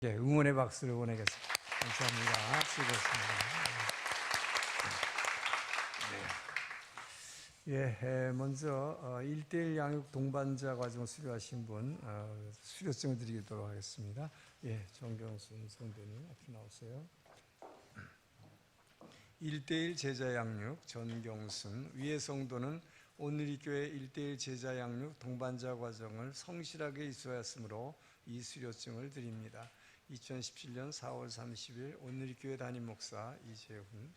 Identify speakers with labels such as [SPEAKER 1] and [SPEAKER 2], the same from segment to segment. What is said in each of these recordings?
[SPEAKER 1] 응원의 박수를 보내겠습니다. 감사합니다. 수고하셨습니다. 먼저 1:1 양육 동반자 과정을 수료하신 분 수료증을 드리도록 하겠습니다. 정경순 성도님 앞으로 나오세요. 1:1 제자 양육 전경순 위의 성도는 오늘이 교회 1:1 제자 양육 동반자 과정을 성실하게 이수하였으므로 이 수료증을 드립니다. 2017년 4월 30일 오늘이 교회 담임 목사 이재훈.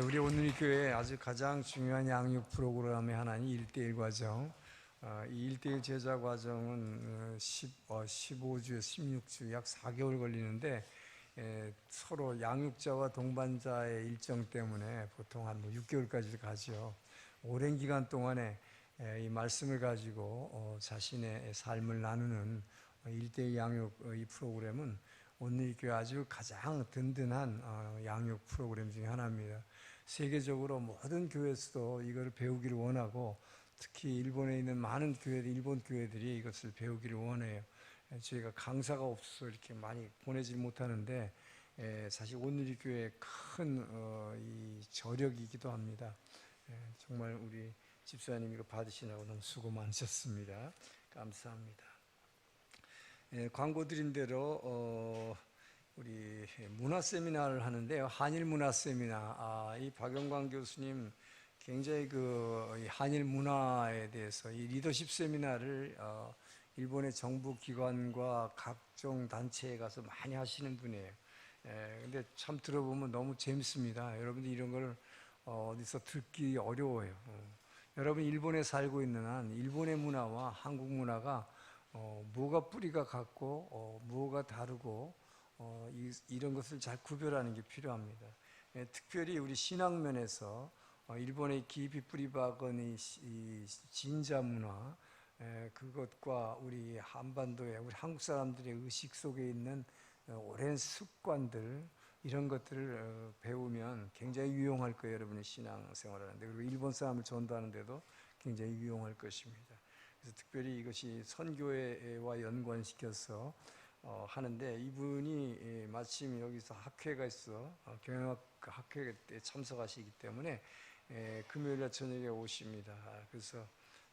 [SPEAKER 1] 우리 오늘이 교회 아주 가장 중요한 양육 프로그램의 하나인 1:1 과정. 이 1:1 제자 과정은 15주에서 16주 약 4개월 걸리는데 서로 양육자와 동반자의 일정 때문에 보통 한 6개월까지 가죠. 오랜 기간 동안에 이 말씀을 가지고 자신의 삶을 나누는 1:1 양육 이 프로그램은 오늘 교회 아주 가장 든든한 양육 프로그램 중에 하나입니다. 세계적으로 모든 교회에서도 이걸 배우기를 원하고 특히 일본에 있는 많은 일본 교회들이 이것을 배우기를 원해요. 저희가 강사가 없어서 이렇게 많이 보내지 못하는데 사실 오늘이 교회의 큰 이 저력이기도 합니다. 정말 우리 집사님 이거 받으시느라고 너무 수고 많으셨습니다. 감사합니다. 광고 드린 대로 우리 문화 세미나를 하는데요. 한일 문화 세미나. 이 박영광 교수님 굉장히 이 한일 문화에 대해서 이 리더십 세미나를 일본의 정부 기관과 각종 단체에 가서 많이 하시는 분이에요. 근데 참 들어보면 너무 재밌습니다. 여러분들 이런 걸 어디서 듣기 어려워요. 여러분 일본에 살고 있는 한 일본의 문화와 한국 문화가 뭐가 뿌리가 같고 뭐가 다르고 이런 것을 잘 구별하는 게 필요합니다. 특별히 우리 신앙면에서 일본의 깊이 뿌리 박은 이 진자 문화 그것과 우리 한반도의 우리 한국 사람들의 의식 속에 있는 오랜 습관들 이런 것들을 배우면 굉장히 유용할 거예요. 여러분의 신앙생활을 하는데 그리고 일본 사람을 전도하는데도 굉장히 유용할 것입니다. 그래서 특별히 이것이 선교회와 연관시켜서 하는데 이분이 마침 여기서 학회가 있어 경영학 학회 때 참석하시기 때문에 금요일날 저녁에 오십니다. 그래서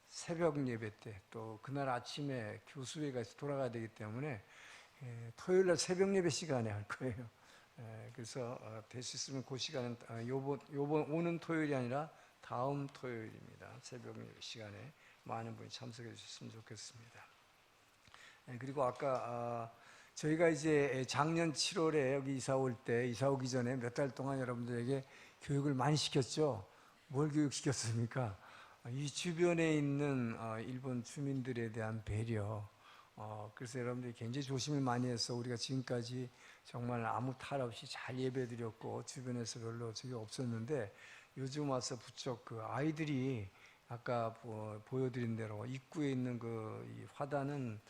[SPEAKER 1] 새벽 예배 때 또 그날 아침에 교수회가 있어 돌아가야 되기 때문에 토요일날 새벽 예배 시간에 할 거예요. 그래서 될 수 있으면 그 시간은 요번 오는 토요일이 아니라 다음 토요일입니다. 새벽 예배 시간에 많은 분이 참석해 주셨으면 좋겠습니다. 그리고 아까 저희가 이제 작년 7월에 여기 이사 오기 전에 몇 달 동안 여러분들에게 교육을 많이 시켰죠. 뭘 교육시켰습니까? 이 주변에 있는 일본 주민들에 대한 배려. 그래서 여러분들이 굉장히 조심을 많이 해서 우리가 지금까지 정말 아무 탈 없이 잘 예배드렸고 주변에서 별로 적이 없었는데 요즘 와서 부쩍 그 아이들이 아까 보여드린 대로 입구에 있는 이 화단은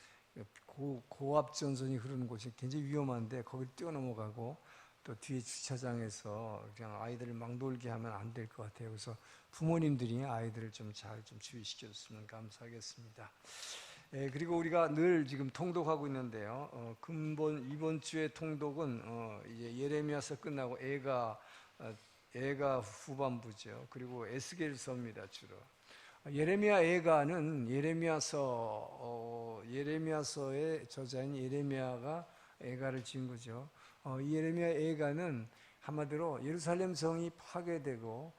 [SPEAKER 1] 고압 전선이 흐르는 곳이 굉장히 위험한데 거길 뛰어넘어가고 또 뒤에 주차장에서 그냥 아이들을 막 놀게 하면 안 될 것 같아요. 그래서 부모님들이 아이들을 좀 잘 주의시켜줬으면 감사하겠습니다. 그리고 우리가 늘 지금 통독하고 있는데요. 이번 주의 통독은 이제 예레미야서 끝나고 애가 후반부죠. 그리고 에스겔서입니다, 주로. 예레미야 애가는 예레미야서의 저자인 예레미야가 애가를 지은 거죠. 이 예레미야 애가는 한마디로 예루살렘 성이 파괴되고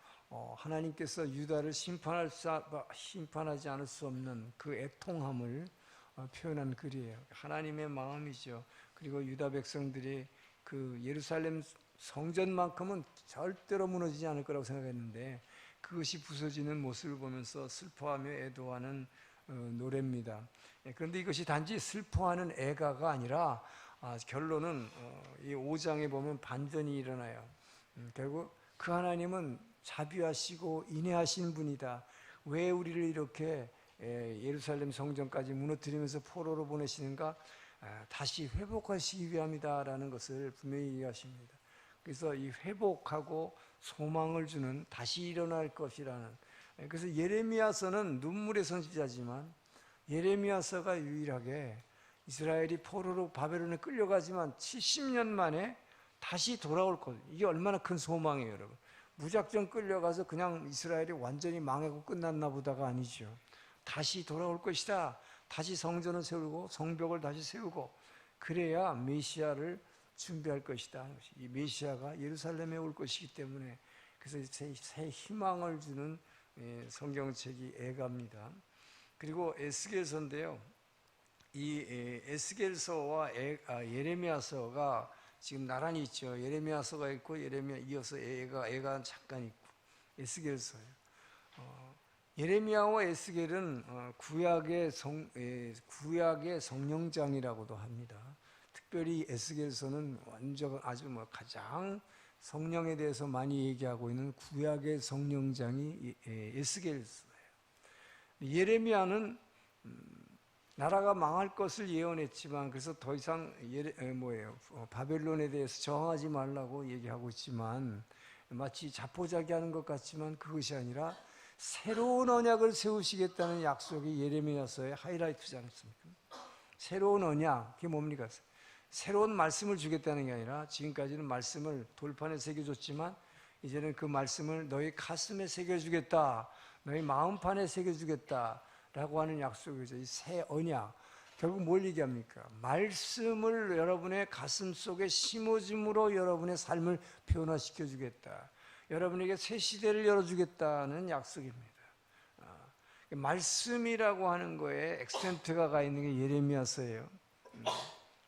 [SPEAKER 1] 하나님께서 유다를 심판하지 않을 수 없는 그 애통함을 표현한 글이에요. 하나님의 마음이죠. 그리고 유다 백성들이 그 예루살렘 성전만큼은 절대로 무너지지 않을 거라고 생각했는데 그것이 부서지는 모습을 보면서 슬퍼하며 애도하는 노래입니다. 그런데 이것이 단지 슬퍼하는 애가가 아니라 결론은 이 5장에 보면 반전이 일어나요. 결국 그 하나님은 자비하시고 인애하신 분이다. 왜 우리를 이렇게 예루살렘 성전까지 무너뜨리면서 포로로 보내시는가? 다시 회복하시기 위함이다라는 것을 분명히 이해하십니다. 그래서 이 회복하고 소망을 주는, 다시 일어날 것이라는. 그래서 예레미야서는 눈물의 선지자지만 예레미야서가 유일하게 이스라엘이 포로로 바벨론에 끌려가지만 70년 만에 다시 돌아올 것. 이게 얼마나 큰 소망이에요, 여러분. 무작정 끌려가서 그냥 이스라엘이 완전히 망하고 끝났나 보다가 아니죠. 다시 돌아올 것이다. 다시 성전을 세우고 성벽을 다시 세우고 그래야 메시아를 준비할 것이다. 이 메시아가 예루살렘에 올 것이기 때문에, 그래서 새 희망을 주는 성경책이 애가입니다. 그리고 에스겔서인데요. 이 에스겔서와 예레미야서가 지금 나란히 있죠. 예레미야서가 있고 예레미야 이어서 애가 잠깐 있고 에스겔서예요. 예레미야와 에스겔은 구약의 성령장이라고도 합니다. 특별히 에스겔서는 완전 아주 가장 성령에 대해서 많이 얘기하고 있는 구약의 성령장이 에스겔서예요. 예레미야는 나라가 망할 것을 예언했지만, 그래서 더 이상 바벨론에 대해서 저항하지 말라고 얘기하고 있지만, 마치 자포자기하는 것 같지만 그것이 아니라 새로운 언약을 세우시겠다는 약속이 예레미야서의 하이라이트지 않습니까? 새로운 언약, 그게 뭡니까? 새로운 말씀을 주겠다는 게 아니라, 지금까지는 말씀을 돌판에 새겨줬지만 이제는 그 말씀을 너희 가슴에 새겨주겠다, 너희 마음판에 새겨주겠다 라고 하는 약속이죠. 이 새 언약, 결국 뭘 얘기합니까? 말씀을 여러분의 가슴 속에 심어줌으로 여러분의 삶을 변화시켜 주겠다, 여러분에게 새 시대를 열어주겠다는 약속입니다. 말씀이라고 하는 거에 액센트가 가 있는 게 예레미야서예요.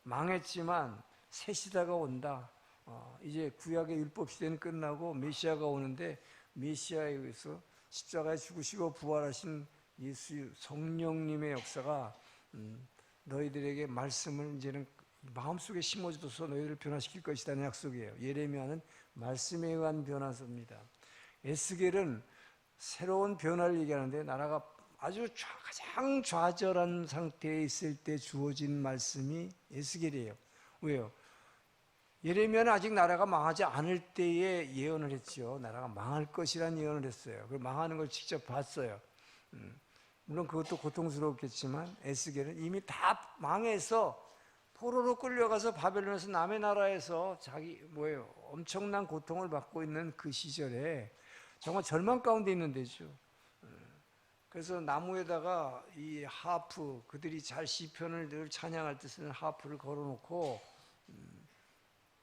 [SPEAKER 1] 망했지만 새 시대가 온다. 이제 구약의 율법 시대는 끝나고 메시아가 오는데, 메시아에 의해서 십자가에 죽으시고 부활하신 예수 성령님의 역사가 너희들에게 말씀을 이제는 마음속에 심어줘서 너희들을 변화시킬 것이라는 약속이에요. 예레미야는 말씀에 의한 변화서입니다. 에스겔은 새로운 변화를 얘기하는데, 나라가 아주 가장 좌절한 상태에 있을 때 주어진 말씀이 에스겔이에요. 왜요? 예레미야는 아직 나라가 망하지 않을 때에 예언을 했죠. 나라가 망할 것이라는 예언을 했어요. 그걸 망하는 걸 직접 봤어요. 물론 그것도 고통스럽겠지만 에스겔은 이미 다 망해서 포로로 끌려가서 바벨론에서 남의 나라에서 엄청난 고통을 받고 있는 그 시절에 정말 절망 가운데 있는 데죠. 그래서 나무에다가 이 하프, 그들이 잘 시편을 늘 찬양할 때 쓰는 하프를 걸어놓고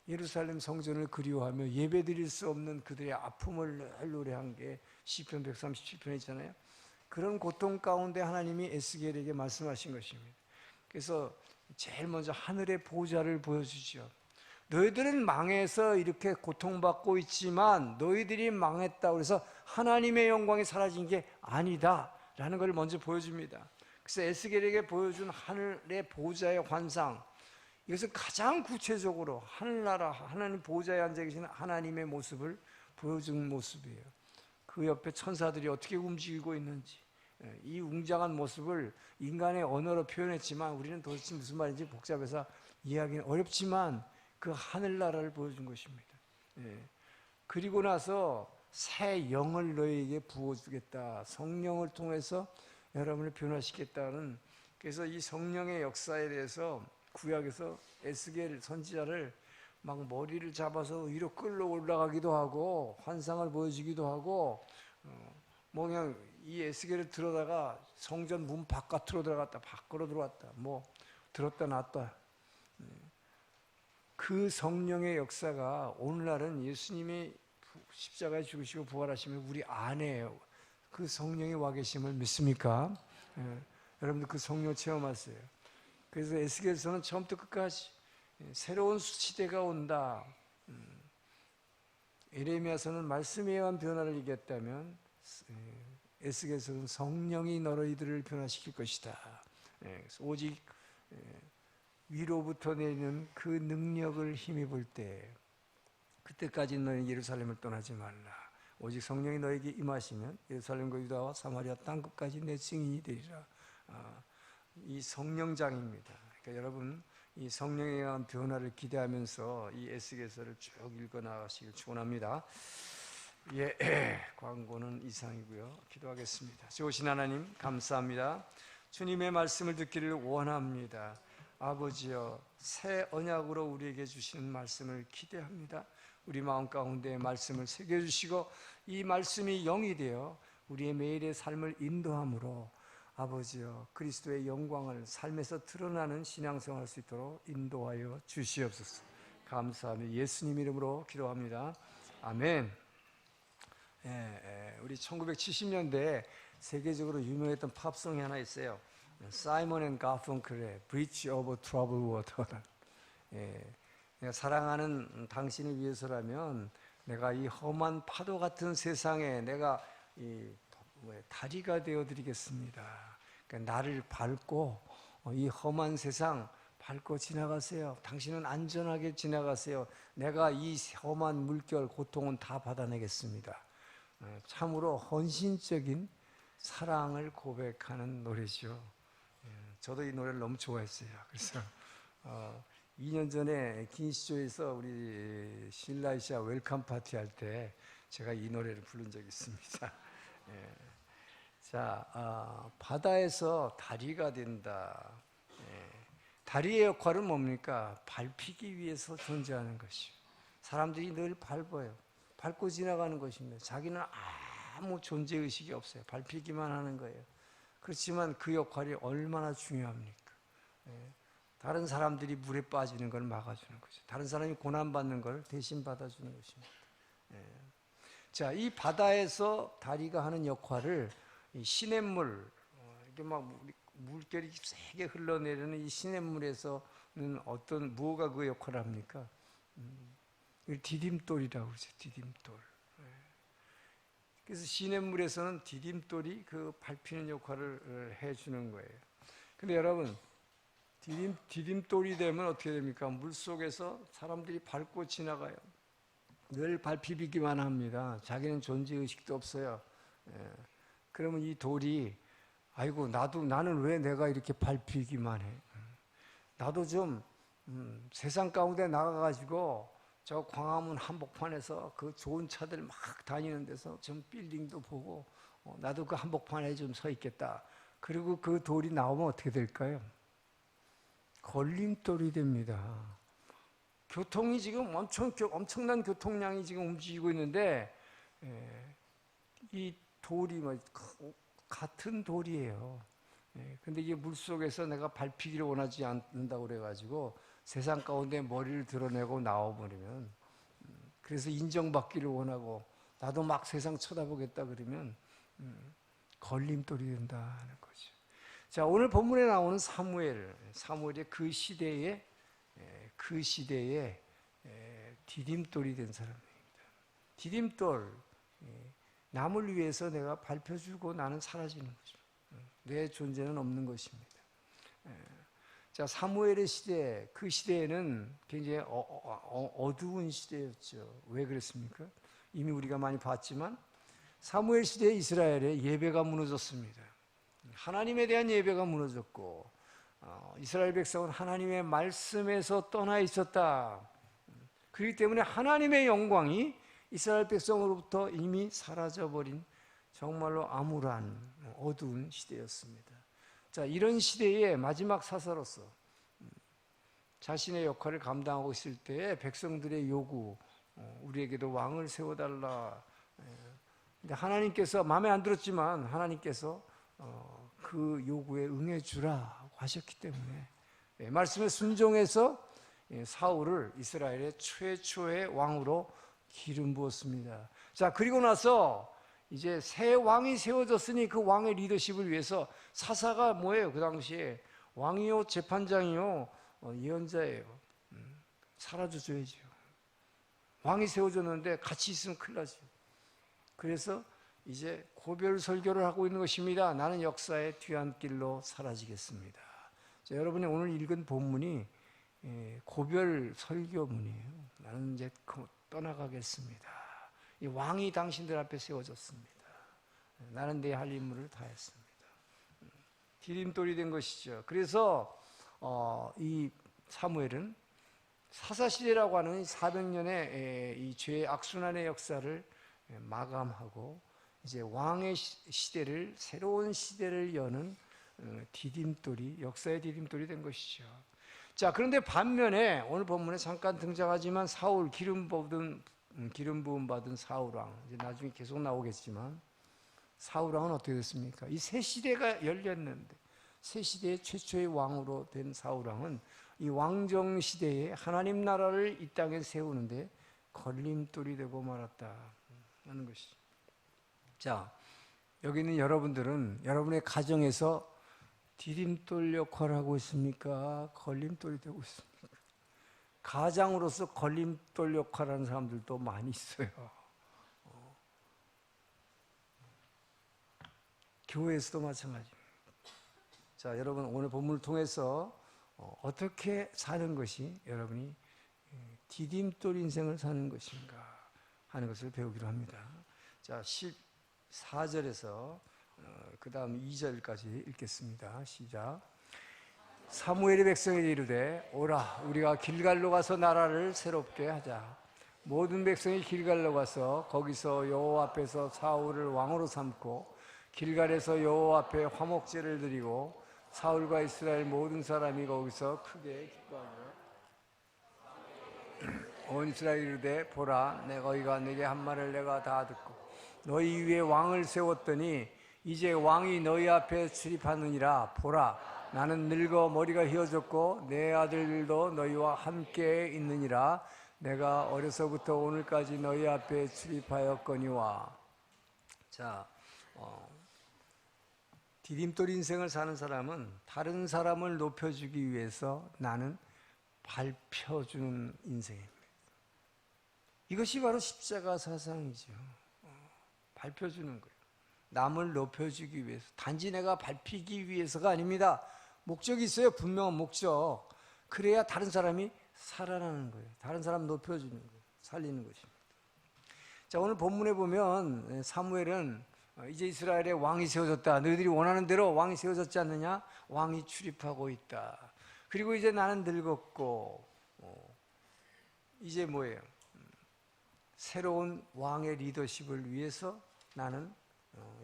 [SPEAKER 1] 예루살렘 성전을 그리워하며 예배드릴 수 없는 그들의 아픔을 늘 노래한 게 시편 137편에 있잖아요. 그런 고통 가운데 하나님이 에스겔에게 말씀하신 것입니다. 그래서 제일 먼저 하늘의 보좌를 보여주죠. 너희들은 망해서 이렇게 고통받고 있지만 너희들이 망했다, 그래서 하나님의 영광이 사라진 게 아니다 라는 걸 먼저 보여줍니다. 그래서 에스겔에게 보여준 하늘의 보좌의 환상, 이것은 가장 구체적으로 하늘나라 하나님 보좌에 앉아 계시는 하나님의 모습을 보여준 모습이에요. 그 옆에 천사들이 어떻게 움직이고 있는지, 이 웅장한 모습을 인간의 언어로 표현했지만 우리는 도대체 무슨 말인지 복잡해서 이해하기는 어렵지만 그 하늘나라를 보여준 것입니다. 그리고 나서 새 영을 너희에게 부어주겠다, 성령을 통해서 여러분을 변화시켰다는, 그래서 이 성령의 역사에 대해서 구약에서 에스겔 선지자를 막 머리를 잡아서 위로 끌러 올라가기도 하고 환상을 보여주기도 하고, 그냥 이 에스겔을 들어다가 성전 문 바깥으로 들어갔다 밖으로 들어왔다, 들었다 놨다. 그 성령의 역사가 오늘날은 예수님이 십자가에 죽으시고 부활하시면 우리 안에 그 성령이 와 계심을 믿습니까? 여러분들 그 성령 체험하세요. 그래서 에스겔서는 처음부터 끝까지 새로운 시대가 온다. 예레미야서는 말씀에 의한 변화를 얘기했다면 에스겔서는 성령이 너희들을 변화시킬 것이다. 오직 위로부터 내리는 그 능력을 힘입을 때, 그때까지 너희 예루살렘을 떠나지 말라. 오직 성령이 너에게 임하시면 예루살렘과 유다와 사마리아 땅끝까지 내 증인이 되리라. 이 성령장입니다. 그러니까 여러분, 이 성령에 의한 변화를 기대하면서 이 에스겔서를 쭉 읽어 나가시길 축원합니다. 광고는 이상이고요. 기도하겠습니다. 좋으신 하나님 감사합니다. 주님의 말씀을 듣기를 원합니다. 아버지여, 새 언약으로 우리에게 주시는 말씀을 기대합니다. 우리 마음 가운데 말씀을 새겨주시고 이 말씀이 영이 되어 우리의 매일의 삶을 인도함으로 아버지여, 그리스도의 영광을 삶에서 드러나는 신앙생활 할 수 있도록 인도하여 주시옵소서. 감사하며 예수님 이름으로 기도합니다. 아멘. 우리 1970년대에 세계적으로 유명했던 팝송이 하나 있어요. 사이먼 앤 가펑클의 Bridge over Troubled Water. 내가 사랑하는 당신을 위해서라면 내가 이 험한 파도 같은 세상에 내가 다리가 되어드리겠습니다. 그러니까 나를 밟고 이 험한 세상 밟고 지나가세요. 당신은 안전하게 지나가세요. 내가 이 험한 물결 고통은 다 받아내겠습니다. 참으로 헌신적인 사랑을 고백하는 노래죠. 저도 이 노래를 너무 좋아했어요. 그래서 2년 전에 긴시조에서 우리 신라이시아 웰컴 파티 할 때 제가 이 노래를 부른 적이 있습니다. 자, 바다에서 다리가 된다. 다리의 역할은 뭡니까? 밟히기 위해서 존재하는 것이요. 사람들이 늘 밟아요. 밟고 지나가는 것입니다. 자기는 아무 존재의식이 없어요. 밟히기만 하는 거예요. 그렇지만 그 역할이 얼마나 중요합니까? 다른 사람들이 물에 빠지는 걸 막아주는 거죠. 다른 사람이 고난받는 걸 대신 받아주는 것입니다. 자, 이 바다에서 다리가 하는 역할을 이 시냇물, 이게 막 물결이 세게 흘러내리는 이 시냇물에서는 무엇가 그 역할을 합니까? 디딤돌이라고 그러죠. 디딤돌. 그래서 시냇물에서는 디딤돌이 그 밟히는 역할을 해주는 거예요. 근데 여러분, 디딤돌이 되면 어떻게 됩니까? 물속에서 사람들이 밟고 지나가요. 늘 밟히기만 합니다. 자기는 존재의식도 없어요. 그러면 이 돌이 아이고 나는 왜 내가 이렇게 밟히기만 해? 나도 좀 세상 가운데 나가가지고 저 광화문 한복판에서 그 좋은 차들 막 다니는 데서 좀 빌딩도 보고 나도 그 한복판에 좀 서 있겠다. 그리고 그 돌이 나오면 어떻게 될까요? 걸림돌이 됩니다. 교통이 지금 엄청난 교통량이 지금 움직이고 있는데 이 돌이 같은 돌이에요. 근데 이게 물속에서 내가 밟히기를 원하지 않는다고 그래가지고 세상 가운데 머리를 드러내고 나와버리면, 그래서 인정받기를 원하고 나도 막 세상 쳐다보겠다 그러면 걸림돌이 된다는 거죠. 자, 오늘 본문에 나오는 사무엘이 그 시대에 디딤돌이 된 사람입니다. 디딤돌, 남을 위해서 내가 밟혀주고 나는 사라지는 거죠. 내 존재는 없는 것입니다. 자, 사무엘의 시대, 그 시대에는 굉장히 어두운 시대였죠. 왜 그랬습니까? 이미 우리가 많이 봤지만 사무엘 시대에 이스라엘의 예배가 무너졌습니다. 하나님에 대한 예배가 무너졌고 이스라엘 백성은 하나님의 말씀에서 떠나 있었다. 그렇기 때문에 하나님의 영광이 이스라엘 백성으로부터 이미 사라져버린 정말로 암울한 어두운 시대였습니다. 자, 이런 시대의 마지막 사사로서 자신의 역할을 감당하고 있을 때에 백성들의 요구, 우리에게도 왕을 세워달라. 근데 하나님께서 마음에 안 들었지만 하나님께서 그 요구에 응해주라고 하셨기 때문에 말씀에 순종해서 사울을 이스라엘의 최초의 왕으로 기름 부었습니다. 자, 그리고 나서 이제 새 왕이 세워졌으니 그 왕의 리더십을 위해서 사사가 뭐예요? 그 당시에 왕이요, 재판장이요, 예언자예요. 사라져줘야죠. 왕이 세워졌는데 같이 있으면 큰일 나죠. 그래서 이제 고별 설교를 하고 있는 것입니다. 나는 역사의 뒤안길로 사라지겠습니다. 자, 여러분이 오늘 읽은 본문이 고별 설교문이에요. 나는 이제 떠나가겠습니다. 이 왕이 당신들 앞에 세워졌습니다. 나는 내 할 임무를 다했습니다. 디딤돌이 된 것이죠. 그래서 이 사무엘은 사사시대라고 하는 400년의 이 죄의 악순환의 역사를 마감하고 이제 왕의 시대를, 새로운 시대를 여는 디딤돌이, 역사의 디딤돌이 된 것이죠. 자, 그런데 반면에 오늘 본문에 잠깐 등장하지만 사울, 기름 부음 받은 사울 왕, 이제 나중에 계속 나오겠지만 사울 왕은 어떻게 됐습니까? 이 새 시대가 열렸는데 새 시대의 최초의 왕으로 된 사울 왕은 이 왕정 시대에 하나님 나라를 이 땅에 세우는데 걸림돌이 되고 말았다 하는 것이죠. 자, 여기 있는 여러분들은 여러분의 가정에서 디딤돌 역할을 하고 있습니까? 걸림돌이 되고 있습니까? 가장으로서 걸림돌 역할을 하는 사람들도 많이 있어요. 교회에서도 마찬가지입니다. 자, 여러분 오늘 본문을 통해서 어떻게 사는 것이 여러분이 디딤돌 인생을 사는 것인가 하는 것을 배우기로 합니다. 자, 14절에서 그 다음 2절까지 읽겠습니다. 시작. 사무엘이 백성에게 이르되 오라 우리가 길갈로 가서 나라를 새롭게 하자. 모든 백성이 길갈로 가서 거기서 여호와 앞에서 사울을 왕으로 삼고 길갈에서 여호와 앞에 화목제를 드리고 사울과 이스라엘 모든 사람이 거기서 크게 기뻐하며 온 이스라엘이 이르되 보라 너희가 내게 한 말을 내가 다 듣고 너희 위에 왕을 세웠더니 이제 왕이 너희 앞에 출입하느니라. 보라 나는 늙어 머리가 휘어졌고 내 아들들도 너희와 함께 있느니라. 내가 어려서부터 오늘까지 너희 앞에 출입하였거니와. 자, 디딤돌 인생을 사는 사람은 다른 사람을 높여주기 위해서 나는 밟혀주는 인생입니다. 이것이 바로 십자가 사상이죠. 밟혀주는 거예요. 남을 높여주기 위해서, 단지 내가 밟히기 위해서가 아닙니다. 목적이 있어요. 분명한 목적. 그래야 다른 사람이 살아나는 거예요. 다른 사람 높여주는 거예요. 살리는 것입니다. 자, 오늘 본문에 보면 사무엘은 이제 이스라엘에 왕이 세워졌다. 너희들이 원하는 대로 왕이 세워졌지 않느냐? 왕이 출입하고 있다. 그리고 이제 나는 늙었고 이제 뭐예요? 새로운 왕의 리더십을 위해서 나는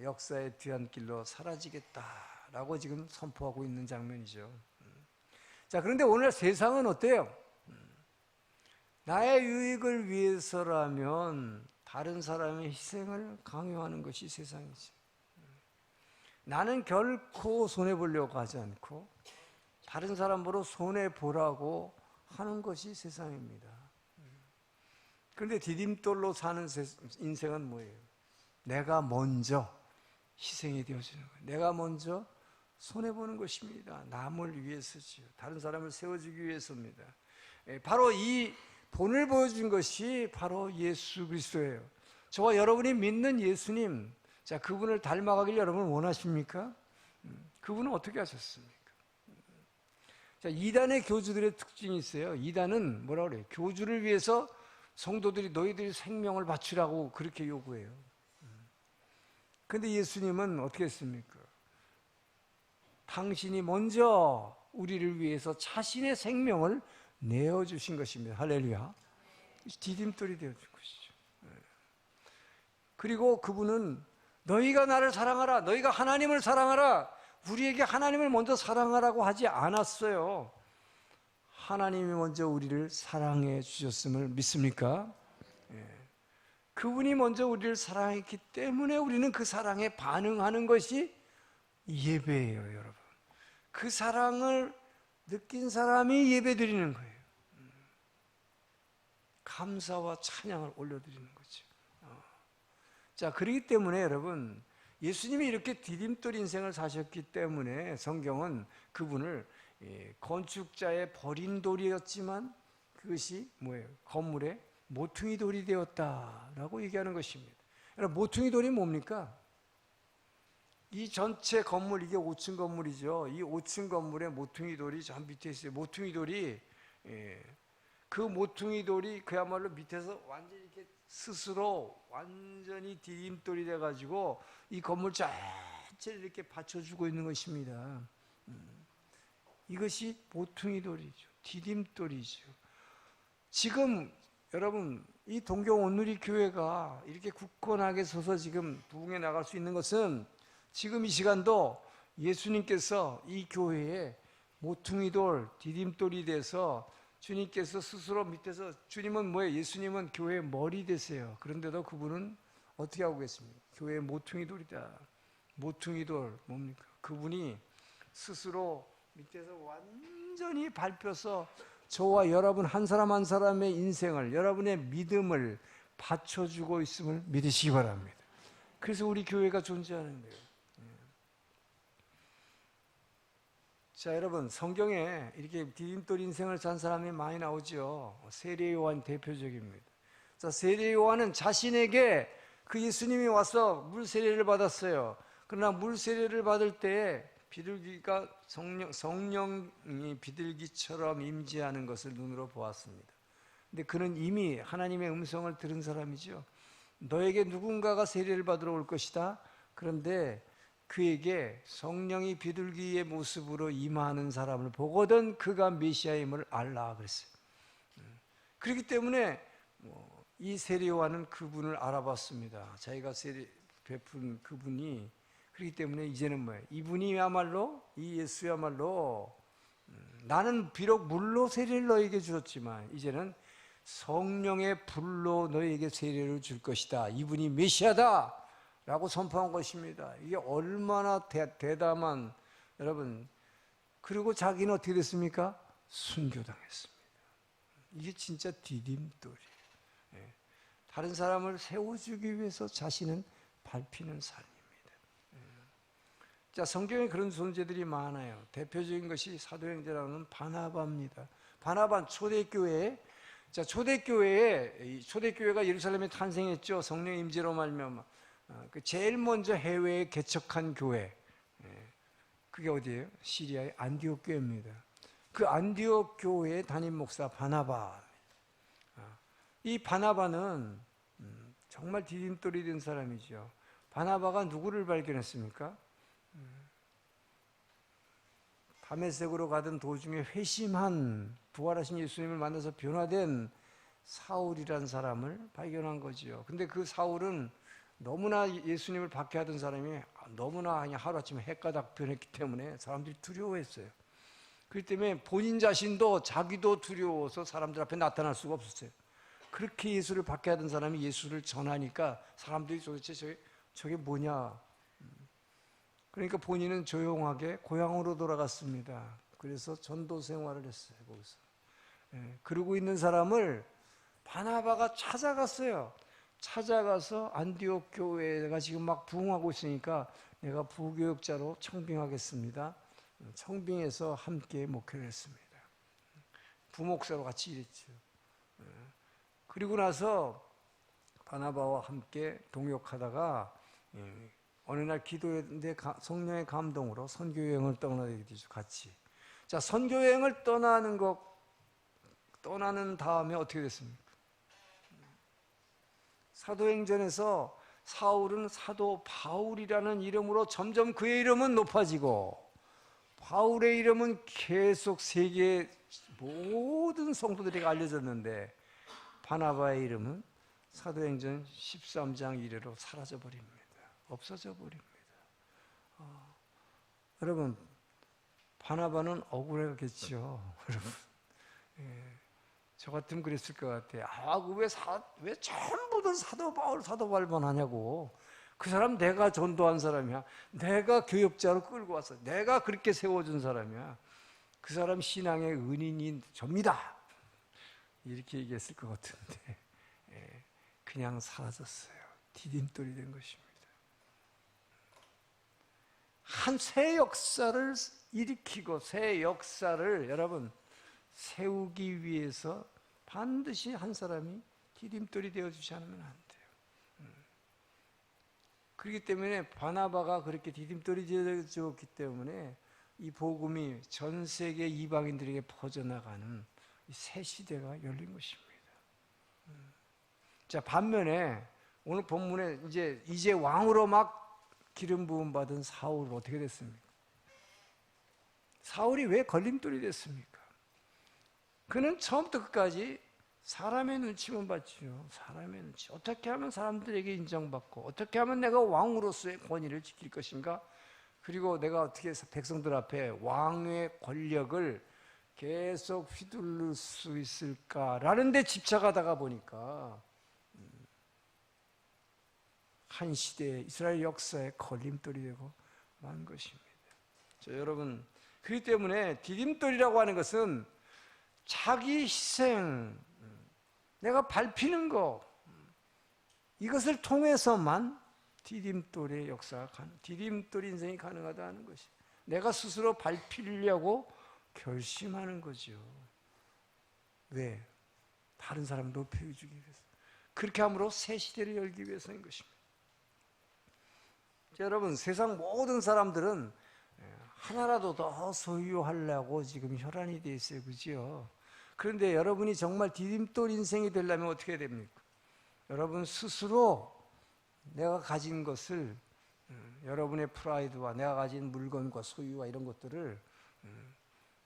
[SPEAKER 1] 역사의 뒤안길로 사라지겠다라고 지금 선포하고 있는 장면이죠. 자, 그런데 오늘 세상은 어때요? 나의 유익을 위해서라면 다른 사람의 희생을 강요하는 것이 세상이지. 나는 결코 손해보려고 하지 않고 다른 사람 보러 손해보라고 하는 것이 세상입니다. 그런데 디딤돌로 사는 인생은 뭐예요? 내가 먼저 희생이 되어지는 거예요. 내가 먼저 손해보는 것입니다. 남을 위해서지요. 다른 사람을 세워주기 위해서입니다. 바로 이 본을 보여준 것이 바로 예수 그리스도예요. 저와 여러분이 믿는 예수님, 자, 그분을 닮아가길 여러분 원하십니까? 그분은 어떻게 하셨습니까? 자, 이단의 교주들의 특징이 있어요. 이단은 뭐라 그래요? 교주를 위해서 성도들이 너희들이 생명을 바치라고 그렇게 요구해요. 그런데 예수님은 어떻게 했습니까? 당신이 먼저 우리를 위해서 자신의 생명을 내어주신 것입니다. 할렐루야. 디딤돌이 되어준 것이죠. 그리고 그분은 너희가 나를 사랑하라, 너희가 하나님을 사랑하라, 우리에게 하나님을 먼저 사랑하라고 하지 않았어요. 하나님이 먼저 우리를 사랑해 주셨음을 믿습니까? 그분이 먼저 우리를 사랑했기 때문에 우리는 그 사랑에 반응하는 것이 예배예요, 여러분. 그 사랑을 느낀 사람이 예배 드리는 거예요. 감사와 찬양을 올려드리는 거죠. 자, 그렇기 때문에 여러분, 예수님이 이렇게 디딤돌 인생을 사셨기 때문에 성경은 그분을 건축자의 버린 돌이었지만 그것이 뭐예요? 건물의 모퉁이 돌이 되었다라고 얘기하는 것입니다. 여러분, 모퉁이 돌이 뭡니까? 이 전체 건물, 이게 5층 건물이죠. 이 5층 건물에 모퉁이 돌이 저 밑에 있어요. 모퉁이 돌이, 그 모퉁이 돌이 그야말로 밑에서 완전히 이렇게 스스로 완전히 디딤돌이 돼가지고 이 건물 전체를 이렇게 받쳐주고 있는 것입니다. 이것이 모퉁이 돌이죠. 디딤돌이죠. 지금 여러분, 이 동경 온누리 교회가 이렇게 굳건하게 서서 지금 부흥해 나갈 수 있는 것은 지금 이 시간도 예수님께서 이 교회에 모퉁이돌, 디딤돌이 돼서 주님께서 스스로 밑에서, 주님은 뭐예요? 예수님은 교회의 머리 되세요. 그런데도 그분은 어떻게 하고 계십니까? 교회의 모퉁이돌이다. 모퉁이돌 뭡니까? 그분이 스스로 밑에서 완전히 밟혀서 저와 여러분 한 사람 한 사람의 인생을, 여러분의 믿음을 받쳐주고 있음을 믿으시기 바랍니다. 그래서 우리 교회가 존재하는 거예요. 자, 여러분, 성경에 이렇게 디딤돌 인생을 산 사람이 많이 나오죠. 세례 요한 대표적입니다. 자, 세례 요한은 자신에게 그 예수님이 와서 물 세례를 받았어요. 그러나 물 세례를 받을 때 비둘기가 성령이 비둘기처럼 임재하는 것을 눈으로 보았습니다. 근데 그는 이미 하나님의 음성을 들은 사람이죠. 너에게 누군가가 세례를 받으러 올 것이다. 그런데 그에게 성령이 비둘기의 모습으로 임하는 사람을 보거든 그가 메시아임을 알라 그랬어요. 그렇기 때문에 이 세례 요한은 그분을 알아봤습니다. 자기가 세례 베푼 그분이, 그렇기 때문에 이제는 뭐예요? 이분이야말로, 이 예수야말로 나는 비록 물로 세례를 너에게 주었지만 이제는 성령의 불로 너에게 세례를 줄 것이다. 이분이 메시아다 라고 선포한 것입니다. 이게 얼마나 대담한, 여러분, 그리고 자기는 어떻게 됐습니까? 순교당했습니다. 이게 진짜 디딤돌이에요. 다른 사람을 세워주기 위해서 자신은 밟히는 삶입니다. 자, 성경에 그런 존재들이 많아요. 대표적인 것이 사도행전하는 바나바입니다. 바나바는 초대교회, 자, 초대교회가 예루살렘에 탄생했죠. 성령 임재로 말미암아. 그 제일 먼저 해외에 개척한 교회, 그게 어디예요? 시리아의 안디옥 교회입니다. 그 안디옥 교회의 담임 목사 바나바. 이 바나바는 정말 디딤돌이 된 사람이죠. 바나바가 누구를 발견했습니까? 다메섹으로 가던 도중에 회심한 부활하신 예수님을 만나서 변화된 사울이라는 사람을 발견한 거죠. 근데 그 사울은 너무나 예수님을 박해하던 사람이 너무나 그냥 하루아침에 해가닥 변했기 때문에 사람들이 두려워했어요. 그렇기 때문에 본인 자신도 자기도 두려워서 사람들 앞에 나타날 수가 없었어요. 그렇게 예수를 박해하던 사람이 예수를 전하니까 사람들이 도대체 저게 뭐냐. 그러니까 본인은 조용하게 고향으로 돌아갔습니다. 그래서 전도 생활을 했어요, 거기서. 그러고 있는 사람을 바나바가 찾아갔어요. 찾아가서 안디옥 교회가 지금 막 부흥하고 있으니까 내가 부교역자로 청빙하겠습니다. 청빙해서 함께 목회를 했습니다. 부목사로 같이 일했죠. 그리고 나서 바나바와 함께 동역하다가 어느 날 기도했는데 성령의 감동으로 선교여행을 떠나게 되죠, 같이. 자, 선교여행을 떠나는 다음에 어떻게 됐습니까? 사도행전에서 사울은 사도 바울이라는 이름으로 점점 그의 이름은 높아지고 바울의 이름은 계속 세계 모든 성도들에게 알려졌는데 바나바의 이름은 사도행전 13장 이래로 사라져버립니다. 없어져 버립니다. 여러분, 바나바는 억울했겠죠. 여러분, 저 같으면 그랬을 것 같아요. 왜 전부들 사도 바울만 하냐고. 그 사람 내가 전도한 사람이야. 내가 교역자로 끌고 왔어. 내가 그렇게 세워준 사람이야. 그 사람 신앙의 은인이 접니다. 이렇게 얘기했을 것 같은데 그냥 사라졌어요. 디딤돌이 된 것입니다. 한 새 역사를 일으키고 새 역사를 여러분 세우기 위해서 반드시 한 사람이 디딤돌이 되어주지 않으면 안 돼요. 그렇기 때문에 바나바가 그렇게 디딤돌이 되어줬기 때문에 이 복음이 전 세계 이방인들에게 퍼져나가는 새 시대가 열린 것입니다. 자, 반면에 오늘 본문에 이제 왕으로 막 기름 부음 받은 사울은 어떻게 됐습니까? 사울이 왜 걸림돌이 됐습니까? 그는 처음부터 끝까지 사람의 눈치만 봤죠. 사람의 눈치. 어떻게 하면 사람들에게 인정받고, 어떻게 하면 내가 왕으로서의 권위를 지킬 것인가? 그리고 내가 어떻게 해서 백성들 앞에 왕의 권력을 계속 휘두를 수 있을까라는 데 집착하다가 보니까 한 시대의 이스라엘 역사의 걸림돌이 되고 만 것입니다. 여러분, 그렇기 때문에 디딤돌이라고 하는 것은 자기 희생, 내가 밟히는 거, 이것을 통해서만 디딤돌의 역사가 디딤돌 인생이 가능하다 하는 것이, 내가 스스로 밟히려고 결심하는 거죠. 왜? 다른 사람 높여주기 위해서. 그렇게 함으로 새 시대를 열기 위해서인 것입니다. 여러분, 세상 모든 사람들은 하나라도 더 소유하려고 지금 혈안이 되어 있어요. 그죠? 그런데 여러분이 정말 디딤돌 인생이 되려면 어떻게 해야 됩니까? 여러분 스스로 내가 가진 것을, 여러분의 프라이드와 내가 가진 물건과 소유와 이런 것들을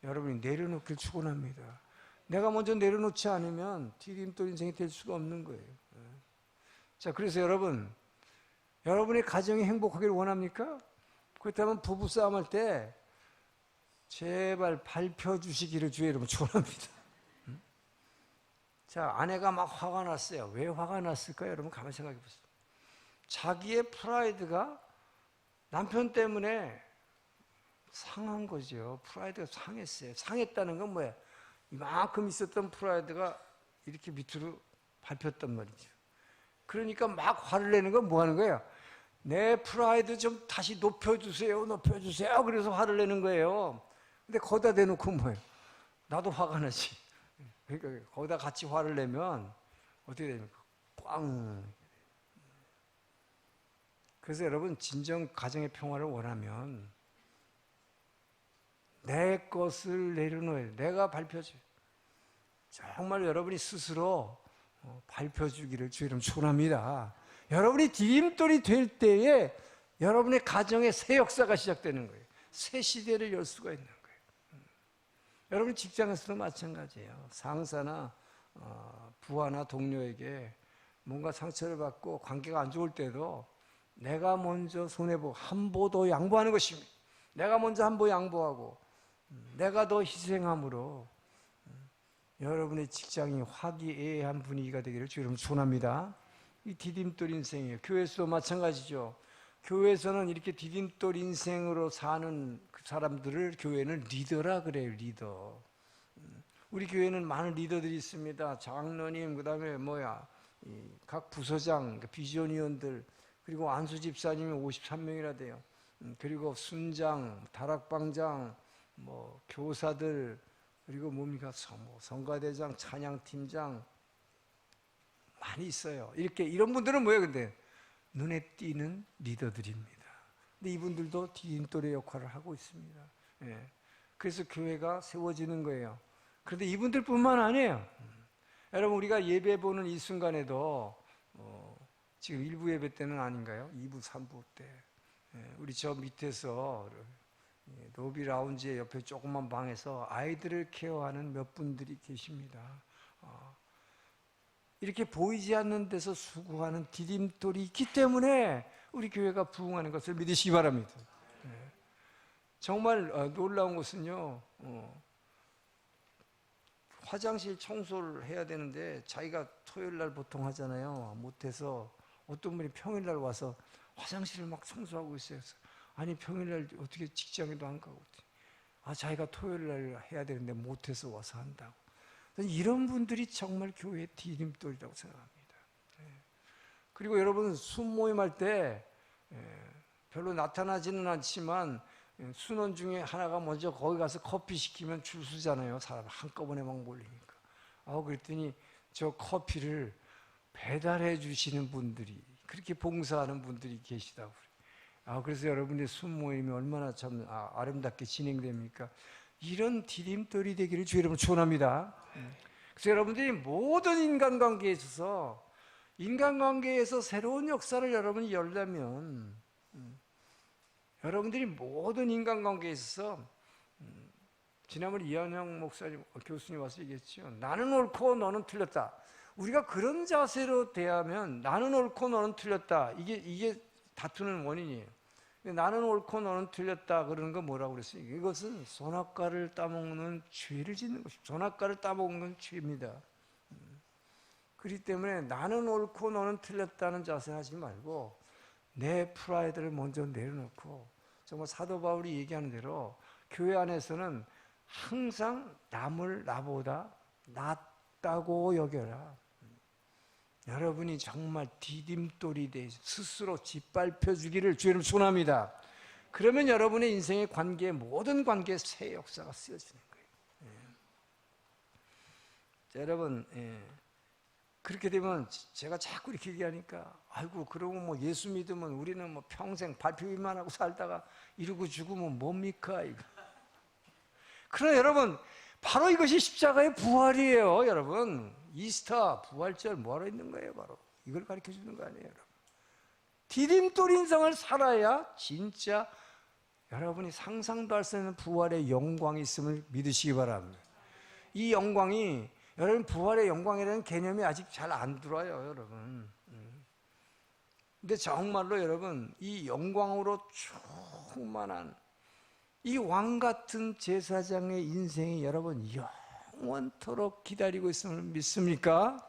[SPEAKER 1] 여러분이 내려놓길 축원합니다. 내가 먼저 내려놓지 않으면 디딤돌 인생이 될 수가 없는 거예요. 자, 그래서 여러분의 가정이 행복하기를 원합니까? 그렇다면 부부싸움 할 때 제발 밝혀주시기를 주의 이름으로 축원합니다. 자, 아내가 막 화가 났어요. 왜 화가 났을까요? 여러분 가만히 생각해 보세요. 자기의 프라이드가 남편 때문에 상한 거죠. 프라이드가 상했어요. 상했다는 건 뭐예요? 이만큼 있었던 프라이드가 이렇게 밑으로 밟혔단 말이죠. 그러니까 막 화를 내는 건 뭐 하는 거예요? 내 프라이드 좀 다시 높여주세요, 높여주세요. 그래서 화를 내는 거예요. 근데 거기다 대놓고 뭐예요? 나도 화가 나지. 그러니까 거기다 같이 화를 내면 어떻게 됩니까? 꽝. 그래서 여러분, 진정 가정의 평화를 원하면 내 것을 내려놓아요. 내가 밝혀줘요. 정말 여러분이 스스로 밝혀주기를 주의 이름 축원합니다. 여러분이 디딤돌이 될 때에 여러분의 가정의 새 역사가 시작되는 거예요. 새 시대를 열 수가 있는 거예요. 여러분 직장에서도 마찬가지예요. 상사나 부하나 동료에게 뭔가 상처를 받고 관계가 안 좋을 때도 내가 먼저 손해보고 한 보 더 양보하는 것입니다. 내가 먼저 한 보 양보하고 내가 더 희생함으로 여러분의 직장이 화기애애한 분위기가 되기를 주의 이름으로 축원합니다. 이 디딤돌 인생이에요. 교회에서도 마찬가지죠. 교회에서는 이렇게 디딤돌 인생으로 사는 그 사람들을 교회는 리더라 그래요. 리더. 우리 교회는 많은 리더들이 있습니다. 장로님, 그다음에 각 부서장, 비전위원들, 그리고 안수 집사님이 53명이나 돼요. 그리고 순장, 다락방장, 교사들, 그리고 성가대장, 찬양팀장 많이 있어요. 이런 분들은 뭐예요? 근데 눈에 띄는 리더들입니다. 근데 이분들도 디딤돌의 역할을 하고 있습니다. 예. 그래서 교회가 세워지는 거예요. 그런데 이분들뿐만 아니에요. 여러분, 우리가 예배 보는 이 순간에도 지금 1부 예배 때는 아닌가요? 2부, 3부 때 우리 저 밑에서 로비 라운지의 옆에 조그만 방에서 아이들을 케어하는 몇 분들이 계십니다. 이렇게 보이지 않는 데서 수고하는 디딤돌이 있기 때문에 우리 교회가 부흥하는 것을 믿으시기 바랍니다. 정말 놀라운 것은요, 화장실 청소를 해야 되는데 자기가 토요일 날 보통 하잖아요. 못해서 어떤 분이 평일 날 와서 화장실을 막 청소하고 있어요. 아니, 평일 날 어떻게 직장에도 안 가고, 자기가 토요일 날 해야 되는데 못해서 와서 한다고. 이런 분들이 정말 교회의 디딤돌이라고 생각합니다. 그리고 여러분, 순모임할 때 별로 나타나지는 않지만 순원 중에 하나가 먼저 거기 가서 커피 시키면 줄 서잖아요. 사람 한꺼번에 막 몰리니까. 그랬더니 저 커피를 배달해 주시는 분들이, 그렇게 봉사하는 분들이 계시다고 그래요. 그래서 여러분의 순모임이 얼마나 참 아름답게 진행됩니까? 이런 디딤돌이 되기를 주의 이름으로 축원합니다. 그래서 여러분들이 모든 인간관계에 있어서 인간관계에서 새로운 역사를 여러분이 열려면 여러분들이 모든 인간관계에 있어서 지난번에 이한영 목사님, 교수님 와서 얘기했죠. 나는 옳고 너는 틀렸다. 우리가 그런 자세로 대하면 나는 옳고 너는 틀렸다. 이게 다투는 원인이에요. 나는 옳고 너는 틀렸다 그러는 건 뭐라고 그랬어요? 이것은 선악과를 따먹는 죄를 짓는 것입니다. 선악과를 따먹는 건 죄입니다. 그렇기 때문에 나는 옳고 너는 틀렸다는 자세 하지 말고 내 프라이드를 먼저 내려놓고 정말 사도 바울이 얘기하는 대로 교회 안에서는 항상 남을 나보다 낫다고 여겨라. 여러분이 정말 디딤돌이 돼 스스로 짓밟혀 주기를 주님 축원합니다. 그러면 여러분의 인생의 관계, 모든 관계에 새 역사가 쓰여지는 거예요. 자, 여러분, 그렇게 되면 제가 자꾸 이렇게 얘기하니까 아이고 그러면 뭐 예수 믿으면 우리는 뭐 평생 발표기만 하고 살다가 이러고 죽으면 뭡니까 이거. 그러나 여러분 바로 이것이 십자가의 부활이에요. 여러분 이스터 부활절 뭐하러 있는 거예요? 바로 이걸 가르쳐 주는 거 아니에요? 여러분 디딤돌 인생을 살아야 진짜 여러분이 상상도 할 수 없는 부활의 영광이 있음을 믿으시기 바랍니다. 이 영광이 여러분 부활의 영광이라는 개념이 아직 잘 안 들어요, 여러분. 근데 정말로 여러분 이 영광으로 충만한 이 왕 같은 제사장의 인생이 여러분 영원토록 기다리고 있음을 믿습니까?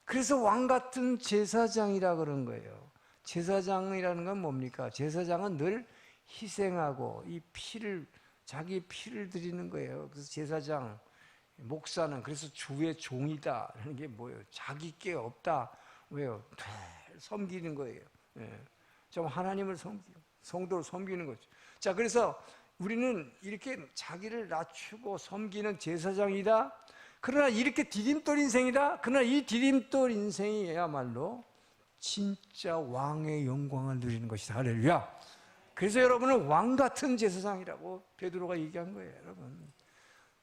[SPEAKER 1] 그래서 왕 같은 제사장이라 그런 거예요. 제사장이라는 건 뭡니까? 제사장은 늘 희생하고 이 자기 피를 드리는 거예요. 그래서 제사장 목사는 그래서 주의 종이다 라는 게 뭐예요? 자기 게 없다. 왜요? 섬기는 거예요. 좀 하나님을 섬기고 성도를 섬기는 거죠. 자, 그래서 우리는 이렇게 자기를 낮추고 섬기는 제사장이다. 그러나 이렇게 디딤돌 인생이다. 그러나 이 디딤돌 인생이야말로 진짜 왕의 영광을 누리는 것이다. 할렐루야. 그래서 여러분은 왕 같은 제사장이라고 베드로가 얘기한 거예요, 여러분.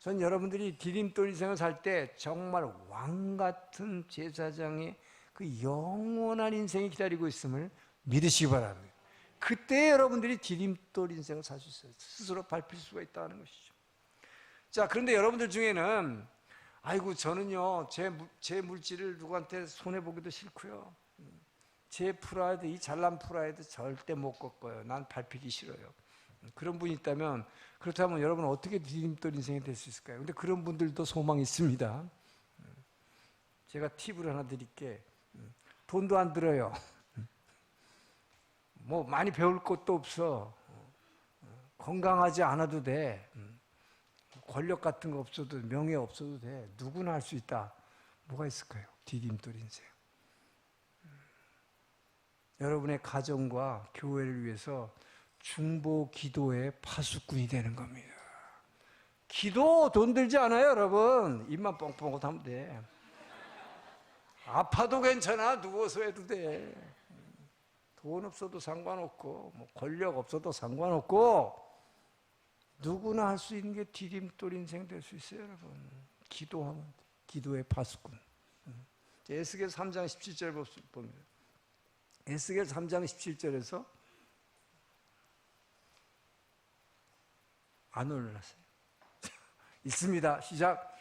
[SPEAKER 1] 전 여러분들이 디딤돌 인생을 살 때 정말 왕 같은 제사장의 그 영원한 인생이 기다리고 있음을 믿으시기 바랍니다. 그때 여러분들이 디딤돌 인생을 살 수 있어요. 스스로 밟힐 수가 있다는 것이죠. 자, 그런데 여러분들 중에는 아이고 저는요 제 물질을 누구한테 손해보기도 싫고요. 제 프라이드, 이 잘난 프라이드 절대 못 꺾어요. 난 밟히기 싫어요. 그런 분이 있다면 그렇다면 여러분 어떻게 디딤돌 인생이 될 수 있을까요? 근데 그런 분들도 소망이 있습니다. 제가 팁을 하나 드릴게. 돈도 안 들어요. 뭐 많이 배울 것도 없어. 건강하지 않아도 돼. 권력 같은 거 없어도, 명예 없어도 돼. 누구나 할 수 있다. 뭐가 있을까요? 디딤돌 인생. 여러분의 가정과 교회를 위해서 중보 기도의 파수꾼이 되는 겁니다. 기도 돈 들지 않아요, 여러분. 입만 뻥뻥하고 하면 돼. 아파도 괜찮아. 누워서 해도 돼. 돈 없어도 상관없고 뭐 권력 없어도 상관없고 누구나 할 수 있는 게 디딤돌 인생 될 수 있어요, 여러분. 기도하면 기도의 파수꾼. 에스겔 3장 17절 보면 에스겔 3장 17절에서 안 올랐어요. 있습니다. 시작.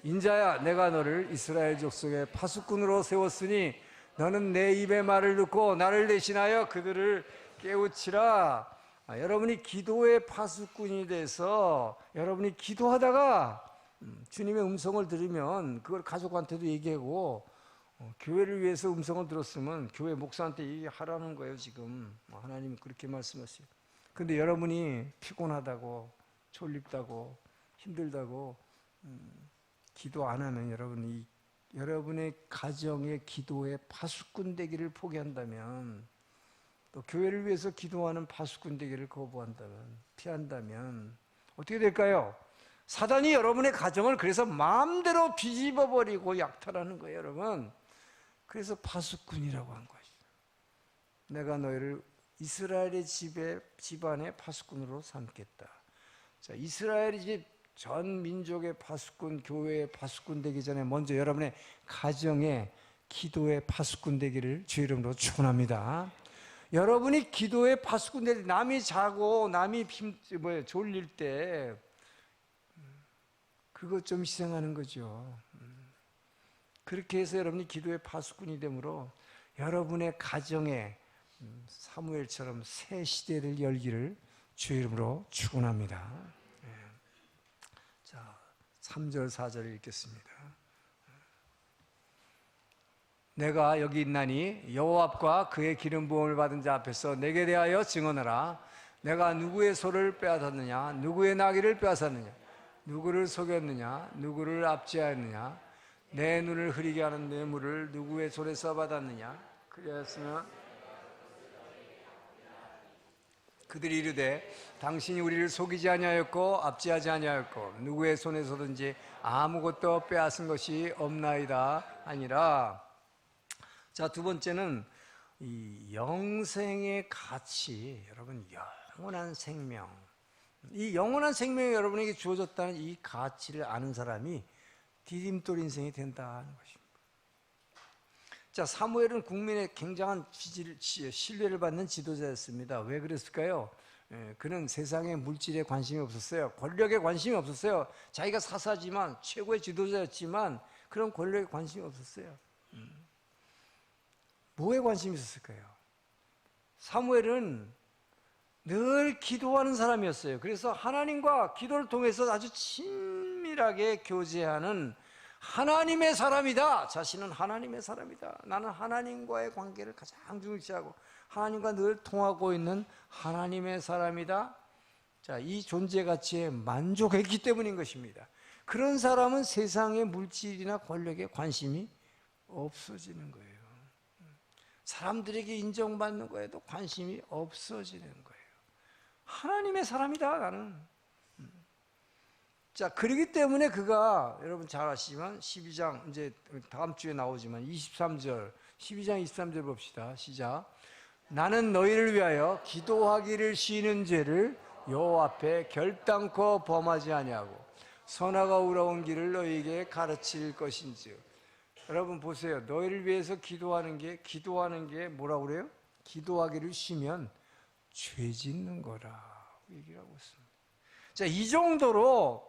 [SPEAKER 1] 인자야, 내가 너를 이스라엘 족속의 파수꾼으로 세웠으니 너는 내 입의 말을 듣고 나를 대신하여 그들을 깨우치라. 여러분이 기도의 파수꾼이 돼서 여러분이 기도하다가 주님의 음성을 들으면 그걸 가족한테도 얘기하고 교회를 위해서 음성을 들었으면 교회 목사한테 얘기하라는 거예요. 지금 하나님 그렇게 말씀하세요. 근데 여러분이 피곤하다고 졸립다고 힘들다고 기도 안 하면 여러분의 가정의 기도의 파수꾼 되기를 포기한다면 또 교회를 위해서 기도하는 파수꾼 되기를 거부한다면 피한다면 어떻게 될까요? 사단이 여러분의 가정을 그래서 마음대로 뒤집어버리고 약탈하는 거예요, 여러분. 그래서 파수꾼이라고 한 것이죠. 내가 너희를 이스라엘의 집안의 파수꾼으로 삼겠다. 자, 이스라엘의 집 전 민족의 파수꾼, 교회의 파수꾼 되기 전에 먼저 여러분의 가정의 기도의 파수꾼 되기를 주의 이름으로 축원합니다. 여러분이 기도의 파수꾼 되기, 남이 자고 남이 졸릴 때 그것 좀 희생하는 거죠. 그렇게 해서 여러분이 기도의 파수꾼이 되므로 여러분의 가정에 사무엘처럼 새 시대를 열기를 주의 이름으로 축원합니다. 자, 3절 4절 읽겠습니다. 내가 여기 있나니 여호와 앞과 그의 기름 부음을 받은 자 앞에서 내게 대하여 증언하라. 내가 누구의 소를 빼앗았느냐, 누구의 나귀를 빼앗았느냐, 누구를 속였느냐, 누구를 압제하였느냐, 내 눈을 흐리게 하는 뇌물을 누구의 손에서 받았느냐. 그리하였으면 그들이 이르되 당신이 우리를 속이지 아니하였고 압제하지 아니하였고 누구의 손에서든지 아무것도 빼앗은 것이 없나이다 아니라. 자, 두 번째는 이 영생의 가치, 여러분 영원한 생명. 이 영원한 생명이 여러분에게 주어졌다는 이 가치를 아는 사람이 디딤돌 인생이 된다는 것입니다. 자, 사무엘은 국민의 굉장한 신뢰를 받는 지도자였습니다. 왜 그랬을까요? 그는 세상의 물질에 관심이 없었어요. 권력에 관심이 없었어요. 자기가 사사지만 최고의 지도자였지만 그런 권력에 관심이 없었어요. 뭐에 관심이 있었을까요? 사무엘은 늘 기도하는 사람이었어요. 그래서 하나님과 기도를 통해서 아주 친밀하게 교제하는 하나님의 사람이다. 자신은 하나님의 사람이다. 나는 하나님과의 관계를 가장 중시하고 하나님과 늘 통하고 있는 하나님의 사람이다. 자, 이 존재 가치에 만족했기 때문인 것입니다. 그런 사람은 세상의 물질이나 권력에 관심이 없어지는 거예요. 사람들에게 인정받는 거에도 관심이 없어지는 거예요. 하나님의 사람이다, 나는. 자, 그러기 때문에 그가, 여러분 잘 아시지만 12장, 이제 다음 주에 나오지만 23절, 12장 23절 봅시다. 시작. 나는 너희를 위하여 기도하기를 쉬는 죄를 여호와 앞에 결단코 범하지 아니하고 선악과 우러운 길을 너희에게 가르칠 것인즉. 여러분 보세요. 너희를 위해서 기도하는 게 뭐라고 그래요? 기도하기를 쉬면 죄 짓는 거라 얘기를 하고 있습니다. 자, 이 정도로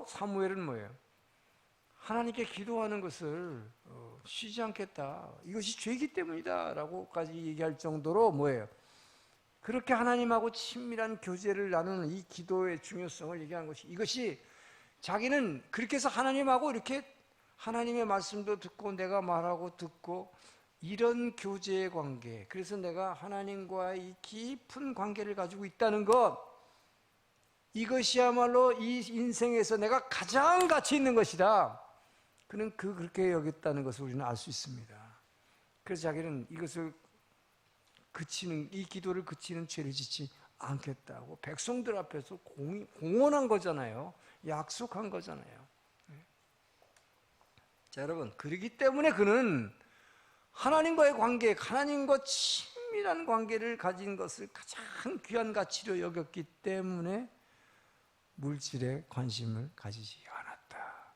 [SPEAKER 1] 사무엘은 뭐예요? 하나님께 기도하는 것을 쉬지 않겠다. 이것이 죄이기 때문이다 라고까지 얘기할 정도로 뭐예요? 그렇게 하나님하고 친밀한 교제를 나누는 이 기도의 중요성을 얘기하는 것이, 이것이 자기는 그렇게 해서 하나님하고 이렇게 하나님의 말씀도 듣고 내가 말하고 듣고 이런 교제의 관계, 그래서 내가 하나님과의 이 깊은 관계를 가지고 있다는 것, 이것이야말로 이 인생에서 내가 가장 가치 있는 것이다. 그는 그렇게 여겼다는 것을 우리는 알 수 있습니다. 그래서 자기는 이것을 이 기도를 그치는 죄를 짓지 않겠다고 백성들 앞에서 공언한 거잖아요. 약속한 거잖아요. 자, 여러분, 그렇기 때문에 그는 하나님과의 관계, 하나님과 친밀한 관계를 가진 것을 가장 귀한 가치로 여겼기 때문에 물질에 관심을 가지지 않았다.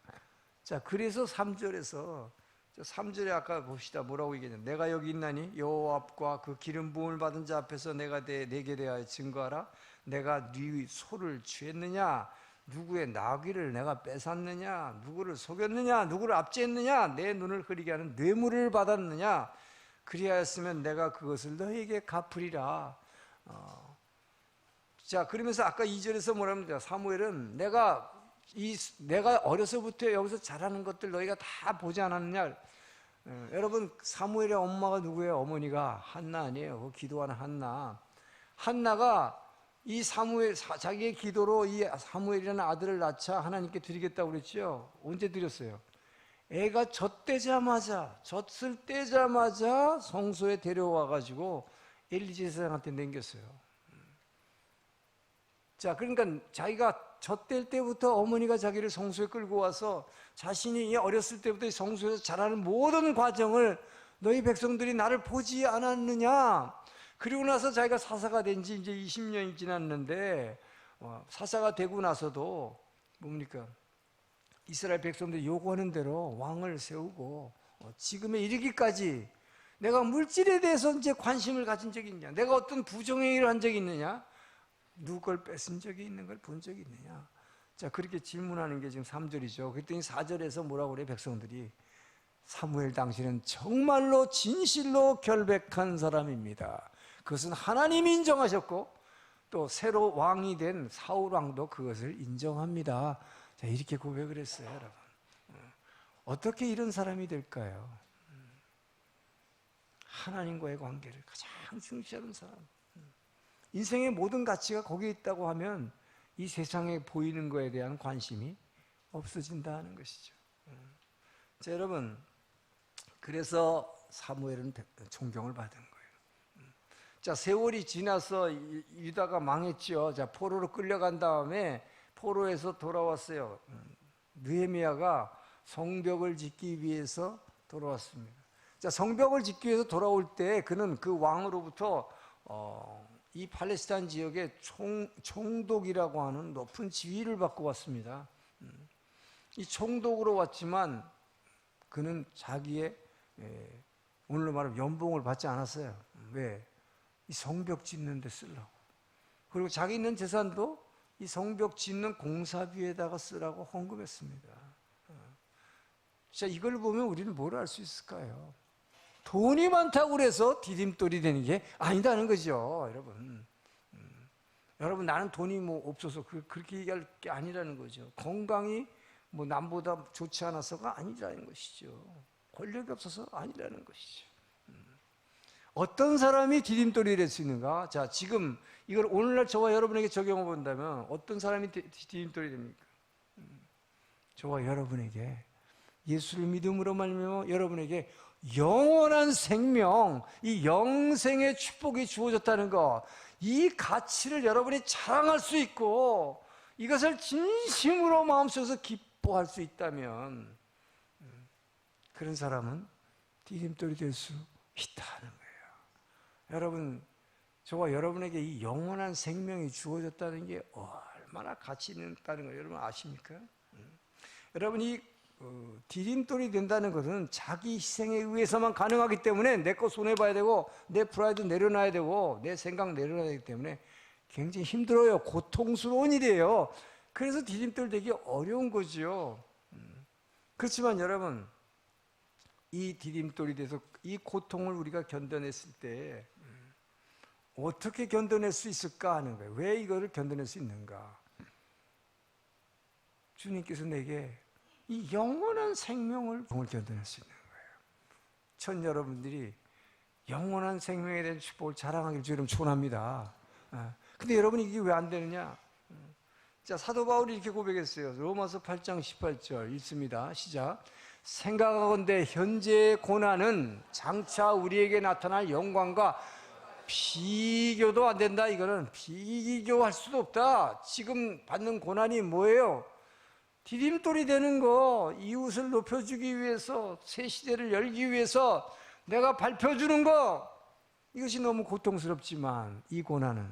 [SPEAKER 1] 자, 그래서 3절에 아까 봅시다. 뭐라고 얘기했냐? 내가 여기 있나니 여호와 앞과 그 기름 부음을 받은 자 앞에서 내게 대하여 증거하라. 내가 네 소를 취했느냐? 누구의 나귀를 내가 뺏었느냐? 누구를 속였느냐? 누구를 압제했느냐? 내 눈을 흐리게 하는 뇌물을 받았느냐? 그리하였으면 내가 그것을 너희에게 갚으리라. 자, 그러면서 아까 2절에서 뭐라 합니까? 사무엘은 내가 어려서부터 여기서 잘하는 것들 너희가 다 보지 않았느냐? 여러분, 사무엘의 엄마가 누구예요? 어머니가 한나 아니에요? 기도하는 한나. 한나가 이 자기의 기도로 이 사무엘이라는 아들을 낳자 하나님께 드리겠다고 그랬죠. 언제 드렸어요? 애가 젖을 떼자마자 성소에 데려와 가지고 엘리 제사장한테 남겼어요. 자, 그러니까 자기가 젖될 때부터 어머니가 자기를 성소에 끌고 와서 자신이 어렸을 때부터 성소에서 자라는 모든 과정을 너희 백성들이 나를 보지 않았느냐? 그리고 나서 자기가 사사가 된 지 이제 20년이 지났는데 사사가 되고 나서도 뭡니까? 이스라엘 백성들이 요구하는 대로 왕을 세우고 지금에 이르기까지 내가 물질에 대해서 이제 관심을 가진 적이 있냐? 내가 어떤 부정행위를 한 적이 있느냐? 누구 걸 뺏은 적이 있는 걸 본 적이 있느냐? 자, 그렇게 질문하는 게 지금 3절이죠. 그랬더니 4절에서 뭐라고 그래, 백성들이? 사무엘 당신은 정말로 진실로 결백한 사람입니다. 그것은 하나님이 인정하셨고 또 새로 왕이 된 사울 왕도 그것을 인정합니다. 자, 이렇게 고백을 했어요, 여러분. 어떻게 이런 사람이 될까요? 하나님과의 관계를 가장 중시하는 사람. 인생의 모든 가치가 거기에 있다고 하면 이 세상에 보이는 것에 대한 관심이 없어진다는 것이죠. 자, 여러분, 그래서 사무엘은 존경을 받은 거예요. 자, 세월이 지나서 유다가 망했죠. 자, 포로로 끌려간 다음에 포로에서 돌아왔어요. 느헤미야가 성벽을 짓기 위해서 돌아왔습니다. 자, 성벽을 짓기 위해서 돌아올 때 그는 그 왕으로부터 이 팔레스타인 지역의 총독이라고 하는 높은 지위를 받고 왔습니다. 이 총독으로 왔지만 그는 자기의 오늘로 말하면 연봉을 받지 않았어요. 왜? 이 성벽 짓는 데 쓰려고. 그리고 자기 있는 재산도 이 성벽 짓는 공사비에다가 쓰라고 헌금했습니다. 자, 이걸 보면 우리는 뭘 알 수 있을까요? 돈이 많다고 그래서 디딤돌이 되는 게 아니다는 거죠, 여러분. 여러분, 나는 돈이 뭐 없어서 그렇게 얘기할 게 아니라는 거죠. 건강이 뭐 남보다 좋지 않아서가 아니라는 것이죠. 권력이 없어서 아니라는 것이죠. 어떤 사람이 디딤돌이 될 수 있는가? 자, 지금 이걸 오늘날 저와 여러분에게 적용해 본다면 어떤 사람이 디딤돌이 됩니까? 저와 여러분에게 예수를 믿음으로 말미암아 여러분에게 영원한 생명, 이 영생의 축복이 주어졌다는 것, 이 가치를 여러분이 자랑할 수 있고 이것을 진심으로 마음속에서 기뻐할 수 있다면 그런 사람은 디딤돌이 될 수 있다는 거예요. 여러분, 저와 여러분에게 이 영원한 생명이 주어졌다는 게 얼마나 가치 있다는 걸 여러분 아십니까? 여러분이 디딤돌이 된다는 것은 자기 희생에 의해서만 가능하기 때문에 내 거 손해봐야 되고 내 프라이드 내려놔야 되고 내 생각 내려놔야 되기 때문에 굉장히 힘들어요. 고통스러운 일이에요. 그래서 디딤돌 되기 어려운 거죠. 그렇지만 여러분, 이 디딤돌이 돼서 이 고통을 우리가 견뎌냈을 때 어떻게 견뎌낼 수 있을까 하는 거예요. 왜 이거를 견뎌낼 수 있는가? 주님께서 내게 이 영원한 생명을 견뎌낼 수 있는 거예요. 전 여러분들이 영원한 생명에 대한 축복을 자랑하길 주님 축원합니다. 근데 여러분이 이게 왜 안 되느냐? 자, 사도 바울이 이렇게 고백했어요. 로마서 8장 18절 읽습니다. 시작. 생각하건대 현재의 고난은 장차 우리에게 나타날 영광과 비교도 안 된다. 이거는 비교할 수도 없다. 지금 받는 고난이 뭐예요? 디딤돌이 되는 거, 이웃을 높여주기 위해서, 새 시대를 열기 위해서 내가 발표주는 거, 이것이 너무 고통스럽지만 이 고난은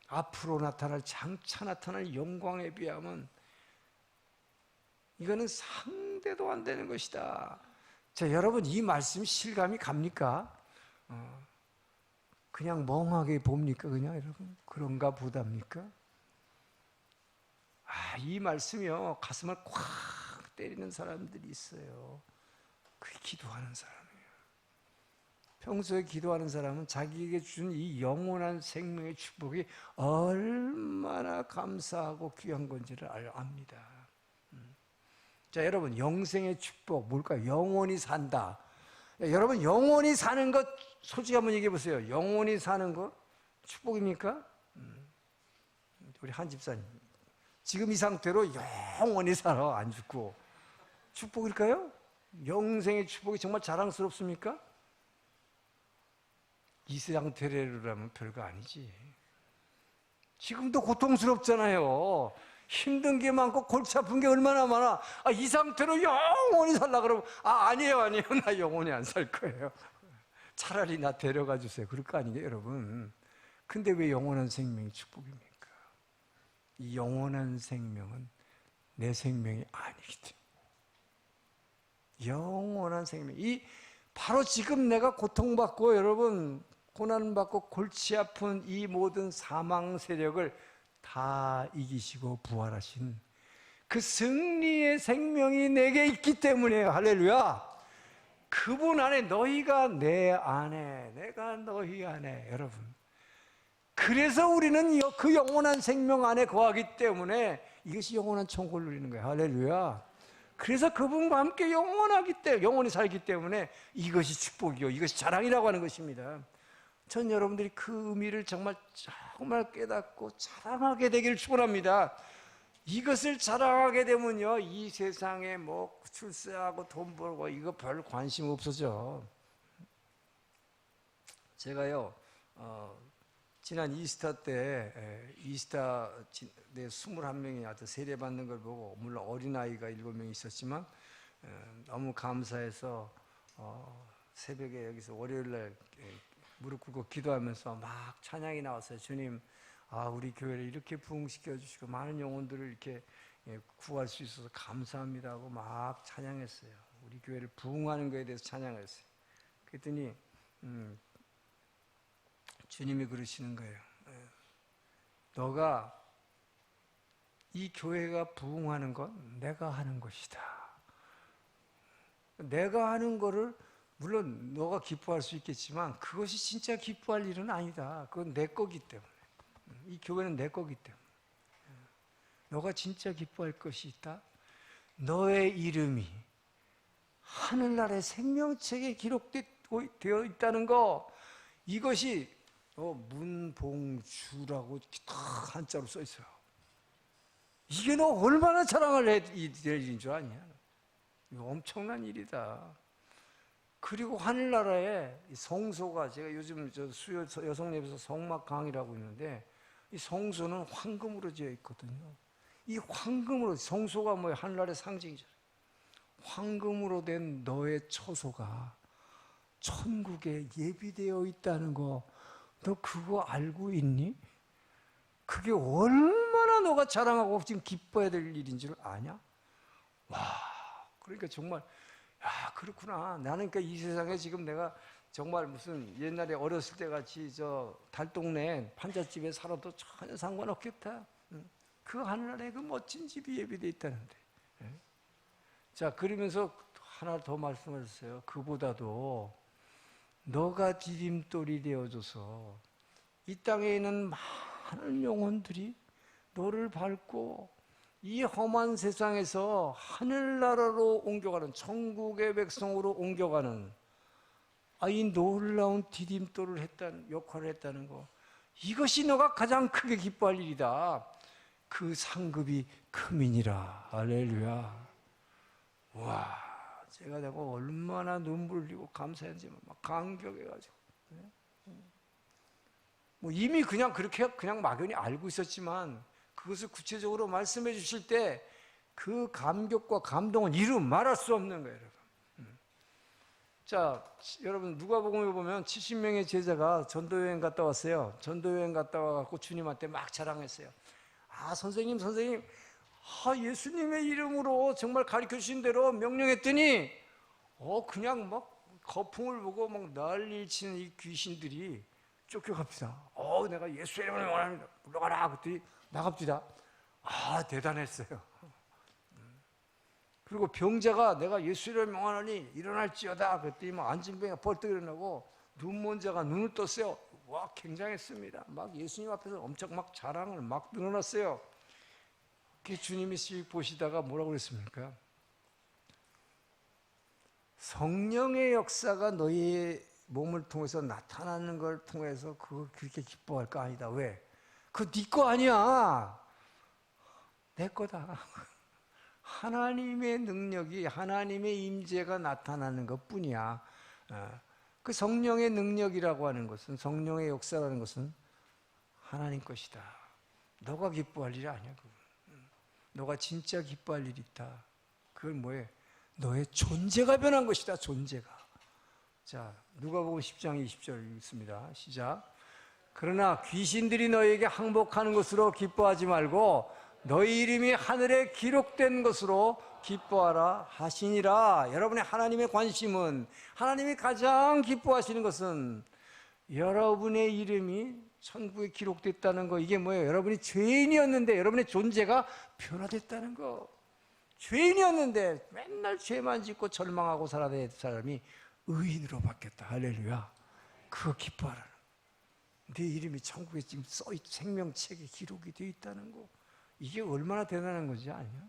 [SPEAKER 1] 앞으로 나타날, 장차 나타날 영광에 비하면 이거는 상대도 안 되는 것이다. 자, 여러분, 이 말씀 실감이 갑니까? 그냥 멍하게 봅니까? 그냥 여러분 그런가 보답니까? 이 말씀이요, 가슴을 콱 때리는 사람들이 있어요. 그게 기도하는 사람이에요. 평소에 기도하는 사람은 자기에게 준 이 영원한 생명의 축복이 얼마나 감사하고 귀한 건지를 압니다. 자, 여러분, 영생의 축복 뭘까요? 영원히 산다. 여러분, 영원히 사는 것 솔직히 한번 얘기해 보세요. 영원히 사는 것 축복입니까? 우리 한 집사님, 지금 이 상태로 영원히 살아, 안 죽고. 축복일까요? 영생의 축복이 정말 자랑스럽습니까? 이 상태라면 별거 아니지. 지금도 고통스럽잖아요. 힘든 게 많고 골치 아픈 게 얼마나 많아. 이 상태로 영원히 살라 그러면 아니에요. 나 영원히 안 살 거예요. 차라리 나 데려가 주세요. 그럴 거 아니에요, 여러분. 근데 왜 영원한 생명이 축복입니까? 이 영원한 생명은 내 생명이 아니기 때문에. 영원한 생명, 이 바로 지금 내가 고통받고 여러분 고난받고 골치 아픈 이 모든 사망 세력을 다 이기시고 부활하신 그 승리의 생명이 내게 있기 때문에 할렐루야. 그분 안에, 너희가 내 안에, 내가 너희 안에. 여러분, 그래서 우리는 그 영원한 생명 안에 거하기 때문에 이것이 영원한 천국을 누리는 거예요. 할렐루야. 그래서 그분과 함께 영원하기 때문에, 영원히 살기 때문에 이것이 축복이요, 이것이 자랑이라고 하는 것입니다. 전 여러분들이 그 의미를 정말 깨닫고 자랑하게 되기를 축원합니다. 이것을 자랑하게 되면요, 이 세상에 뭐 출세하고 돈 벌고 이거 별 관심 없어져. 제가요, 지난 이스터 때, 이스터 내 21명이 아주 세례받는 걸 보고, 물론 어린아이가 7명 있었지만 너무 감사해서 새벽에 여기서 월요일날 무릎 꿇고 기도하면서 막 찬양이 나왔어요. 주님, 우리 교회를 이렇게 부흥시켜 주시고 많은 영혼들을 이렇게 구할 수 있어서 감사합니다 하고 막 찬양했어요. 우리 교회를 부흥하는 것에 대해서 찬양했어요. 그랬더니 주님이 그러시는 거예요. 너가, 이 교회가 부흥하는 건 내가 하는 것이다. 내가 하는 거를 물론 너가 기뻐할 수 있겠지만 그것이 진짜 기뻐할 일은 아니다. 그건 내 거기 때문에. 이 교회는 내 거기 때문에. 너가 진짜 기뻐할 것이 있다. 너의 이름이 하늘나라의 생명책에 기록되어 있다는 거. 이것이 문봉주라고 딱 한자로 써 있어요. 이게 너 얼마나 자랑을 될 일인 줄 아냐? 이거 엄청난 일이다. 그리고 하늘나라에 성소가, 제가 요즘 수요 여성예배에서 성막 강의라고 있는데, 이 성소는 황금으로 지어 있거든요. 이 황금으로, 성소가 뭐예요? 하늘나라의 상징이잖아요. 황금으로 된 너의 처소가 천국에 예비되어 있다는 거, 너 그거 알고 있니? 그게 얼마나 너가 자랑하고 지금 기뻐해야 될 일인 줄 아냐? 와, 그러니까 정말, 야, 그렇구나. 나는 그러니까 이 세상에 지금 내가 정말 무슨 옛날에 어렸을 때 같이 달동네 판잣집에 살아도 전혀 상관없겠다. 그 하늘나라에 그 멋진 집이 예비되어 있다는데. 자, 그러면서 하나 더 말씀하셨어요. 그보다도 너가 디딤돌이 되어줘서 이 땅에 있는 많은 영혼들이 너를 밟고 이 험한 세상에서 하늘나라로 옮겨가는, 천국의 백성으로 옮겨가는 이 놀라운 디딤돌을 했다는, 역할을 했다는 거, 이것이 너가 가장 크게 기뻐할 일이다. 그 상급이 크민이라. 할렐루야. 와, 제가 얼마나 눈물 흘리고 감사했는지 막 감격해가지고. 뭐 이미 그냥 그렇게 그냥 막연히 알고 있었지만 그것을 구체적으로 말씀해 주실 때 그 감격과 감동은 이루 말할 수 없는 거예요, 여러분. 자, 여러분, 누가복음에 보면 70명의 제자가 전도여행 갔다 왔어요. 전도여행 갔다 와갖고 주님한테 막 자랑했어요. 선생님, 예수님의 이름으로 정말 가르쳐 주신 대로 명령했더니 그냥 막 거풍을 보고 막 난리를 치는 이 귀신들이 쫓겨갑니다. 내가 예수의 이름을 원합니다. 물러가라. 그랬더니 나갑니다. 대단했어요. 그리고 병자가 내가 예수의 이름을 명하노니 일어날지어다. 그랬더니 막 앉은 병이 벌떡 일어나고 눈먼 자가 눈을 떴어요. 와, 굉장했습니다. 막 예수님 앞에서 엄청 막 자랑을 막 늘어났어요. 그 주님이 씩 보시다가 뭐라고 그랬습니까? 성령의 역사가 너희의 몸을 통해서 나타나는 걸 통해서 그걸 그렇게 기뻐할 거 아니다. 왜? 그거 네 거 아니야. 내 거다. 하나님의 능력이, 하나님의 임재가 나타나는 것 뿐이야. 그 성령의 능력이라고 하는 것은, 성령의 역사라는 것은 하나님 것이다. 너가 기뻐할 일이 아니야. 그건. 너가 진짜 기뻐할 일이 있다. 그건 뭐예요? 너의 존재가 변한 것이다. 존재가. 자, 누가복음 10장 20절 읽습니다. 시작. 그러나 귀신들이 너에게 항복하는 것으로 기뻐하지 말고 너희 이름이 하늘에 기록된 것으로 기뻐하라 하시니라. 여러분의 하나님의 관심은, 하나님이 가장 기뻐하시는 것은 여러분의 이름이 천국에 기록됐다는 거, 이게 뭐예요? 여러분이 죄인이었는데 여러분의 존재가 변화됐다는 거. 죄인이었는데 맨날 죄만 짓고 절망하고 살아야 될 사람이 의인으로 바뀌었다. 할렐루야. 그거 기뻐하라는 거. 네 이름이 천국에 지금 써있, 생명책에 기록이 되어 있다는 거. 이게 얼마나 대단한 거지, 아니야?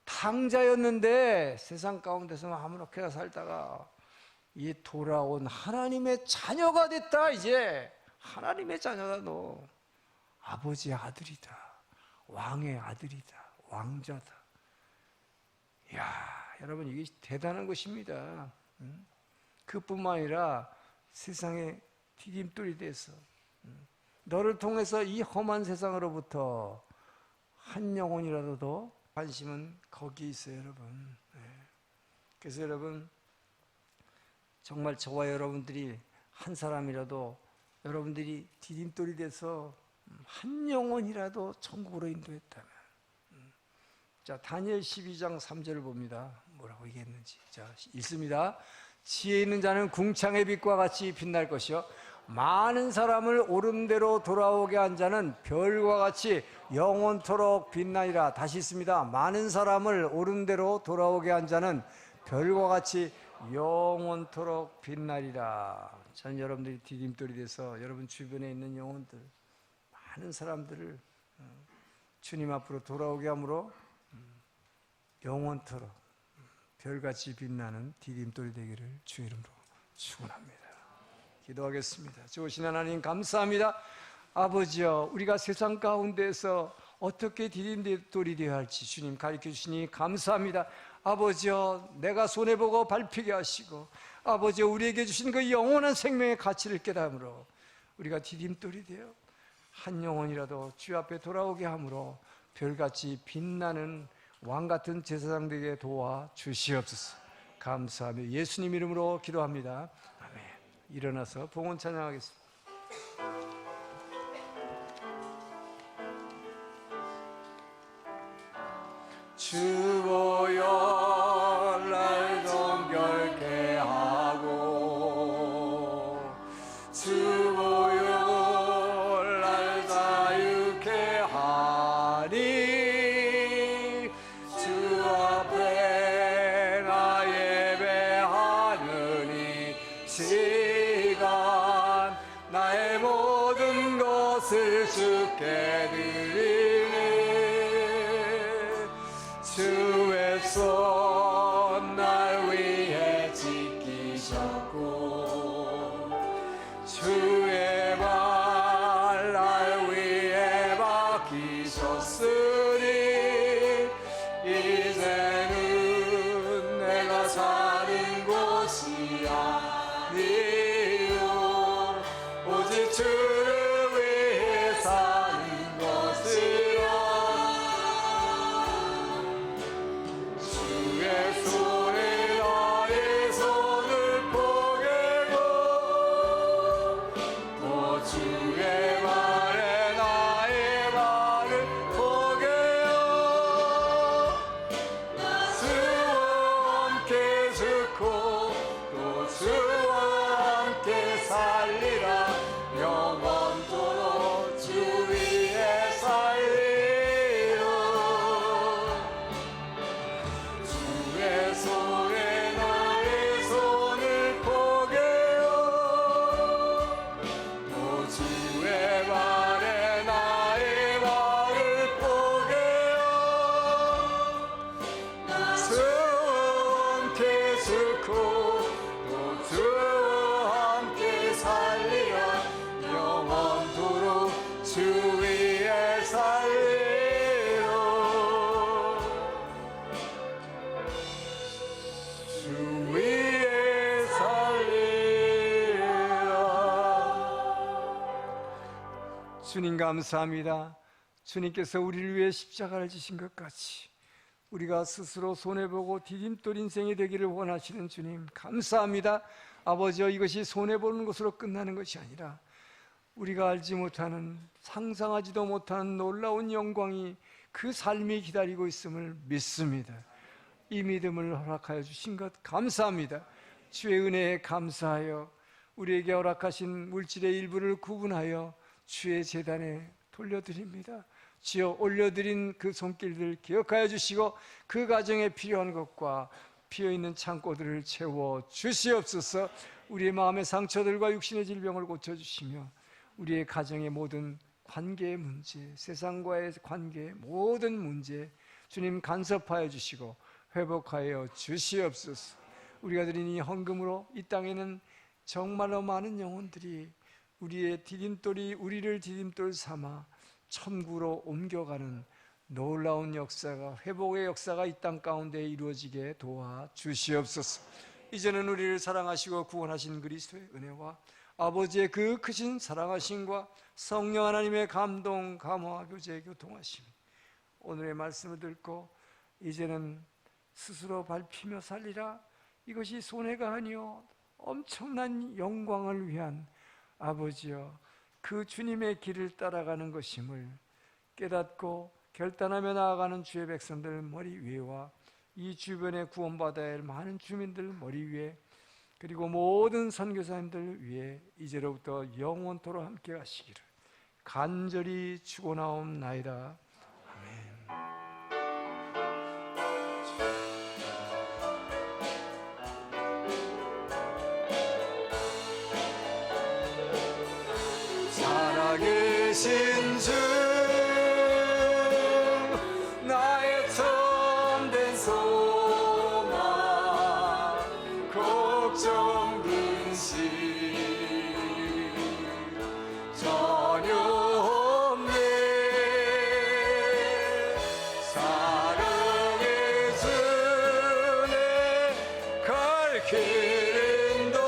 [SPEAKER 1] 탕자였는데 세상 가운데서 아무렇게나 살다가 이 돌아온 하나님의 자녀가 됐다. 이제 하나님의 자녀다. 너 아버지의 아들이다. 왕의 아들이다. 왕자다. 이야, 여러분, 이게 대단한 것입니다. 그뿐만 아니라 세상의 디딤돌이 돼서 너를 통해서 이 험한 세상으로부터 한 영혼이라도 더, 관심은 거기 있어요, 여러분. 그래서 여러분, 정말 저와 여러분들이 한 사람이라도, 여러분들이 디딤돌이 돼서 한 영혼이라도 천국으로 인도했다면, 자, 다니엘 12장 3절을 봅니다. 뭐라고 얘기했는지. 자, 읽습니다. 지혜 있는 자는 궁창의 빛과 같이 빛날 것이요, 많은 사람을 옳은 대로 돌아오게 한 자는 별과 같이 영원토록 빛나리라. 다시 있습니다. 많은 사람을 옳은 대로 돌아오게 한 자는 별과 같이 영원토록 빛나리라. 저는 여러분들이 디딤돌이 돼서 여러분 주변에 있는 영혼들, 많은 사람들을 주님 앞으로 돌아오게 함으로 영원토록 별같이 빛나는 디딤돌이 되기를 주 이름으로 축원합니다. 기도하겠습니다. 좋으신 하나님, 감사합니다. 아버지여, 우리가 세상 가운데서 어떻게 디딤돌이 되어야 할지 주님 가르쳐 주시니 감사합니다. 아버지여, 내가 손해보고 밟히게 하시고, 아버지여, 우리에게 주신 그 영원한 생명의 가치를 깨달음으로 우리가 디딤돌이 되어 한 영혼이라도 주 앞에 돌아오게 함으로 별같이 빛나는 왕같은 제사장 되게 도와 주시옵소서. 감사하며 예수님 이름으로 기도합니다. 아멘. 일어나서 봉헌 찬양하겠습니다. 주보여 날 정결케 하고, 주보여 날 자유케 하리. 주 앞에 나 예배하는 이 시간, 나의 모든 것을 주께 드리네. 주의 손 날 위해 지키셨고, 주의 발 날 위해 박히셨으니, 이제는 내가 사는 곳이 아니요 오직 주를 위해 사는 것이라. 주의 손에 나의 손을 포개고, 또 주의 말에 나의 말을 포개어, 주와 함께 죽고 또 주와 함께 살리라. 영원토록 주 위에 살리라. 주의 손에 나의 손을 포개어, 또 주의 말에 나의 말을 포개어, 주와 함께 죽고 또 주와 함께 살리라. 영원토록 주 위에 살리라. 주 위에 살리라. 주님 감사합니다. 주님께서 우리를 위해 십자가를 지신 것 같이 우리가 스스로 손해보고 디딤돌 인생이 되기를 원하시는 주님 감사합니다. 아버지여, 이것이 손해보는 것으로 끝나는 것이 아니라 우리가 알지 못하는, 상상하지도 못하는 놀라운 영광이, 그 삶이 기다리고 있음을 믿습니다. 이 믿음을 허락하여 주신 것 감사합니다. 주의 은혜에 감사하여 우리에게 허락하신 물질의 일부를 구분하여 주의 제단에 돌려드립니다. 주여, 올려드린 그 손길들 기억하여 주시고 그 가정에 필요한 것과 비어있는 창고들을 채워 주시옵소서. 우리의 마음의 상처들과 육신의 질병을 고쳐주시며 우리의 가정의 모든 관계의 문제, 세상과의 관계의 모든 문제 주님 간섭하여 주시고 회복하여 주시옵소서. 우리가 드린 이 헌금으로 이 땅에는 정말로 많은 영혼들이 우리의 디딤돌이 우리를 디딤돌 삼아 천국으로 옮겨가는 놀라운 역사가, 회복의 역사가 이 땅 가운데 이루어지게 도와 주시옵소서. 이제는 우리를 사랑하시고 구원하신 그리스도의 은혜와 아버지의 그 크신 사랑하심과 성령 하나님의 감동, 감화, 교제, 교통하심, 오늘의 말씀을 듣고 이제는 스스로 밟히며 살리라, 이것이 손해가 아니요 엄청난 영광을 위한 아버지여 그 주님의 길을 따라가는 것임을 깨닫고 결단하며 나아가는 주의 백성들 머리 위에와 이 주변에 구원받아야 할 많은 주민들 머리 위에, 그리고 모든 선교사님들 위에 이제로부터 영원토록 함께 하시기를 간절히 축원하옵나이다. 살아계신 주, 나의 참된 소망, 걱정 근심 전혀 없네. 사랑의 주내 갈 길은 더하리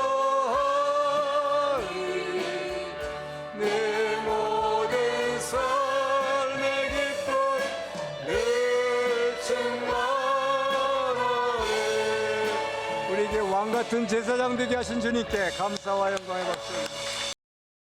[SPEAKER 1] 내 모든 삶의 기쁨 늘 충만하네. 우리에게 왕같은 제사장 되게 하신 주님께 감사와 영광의 박수.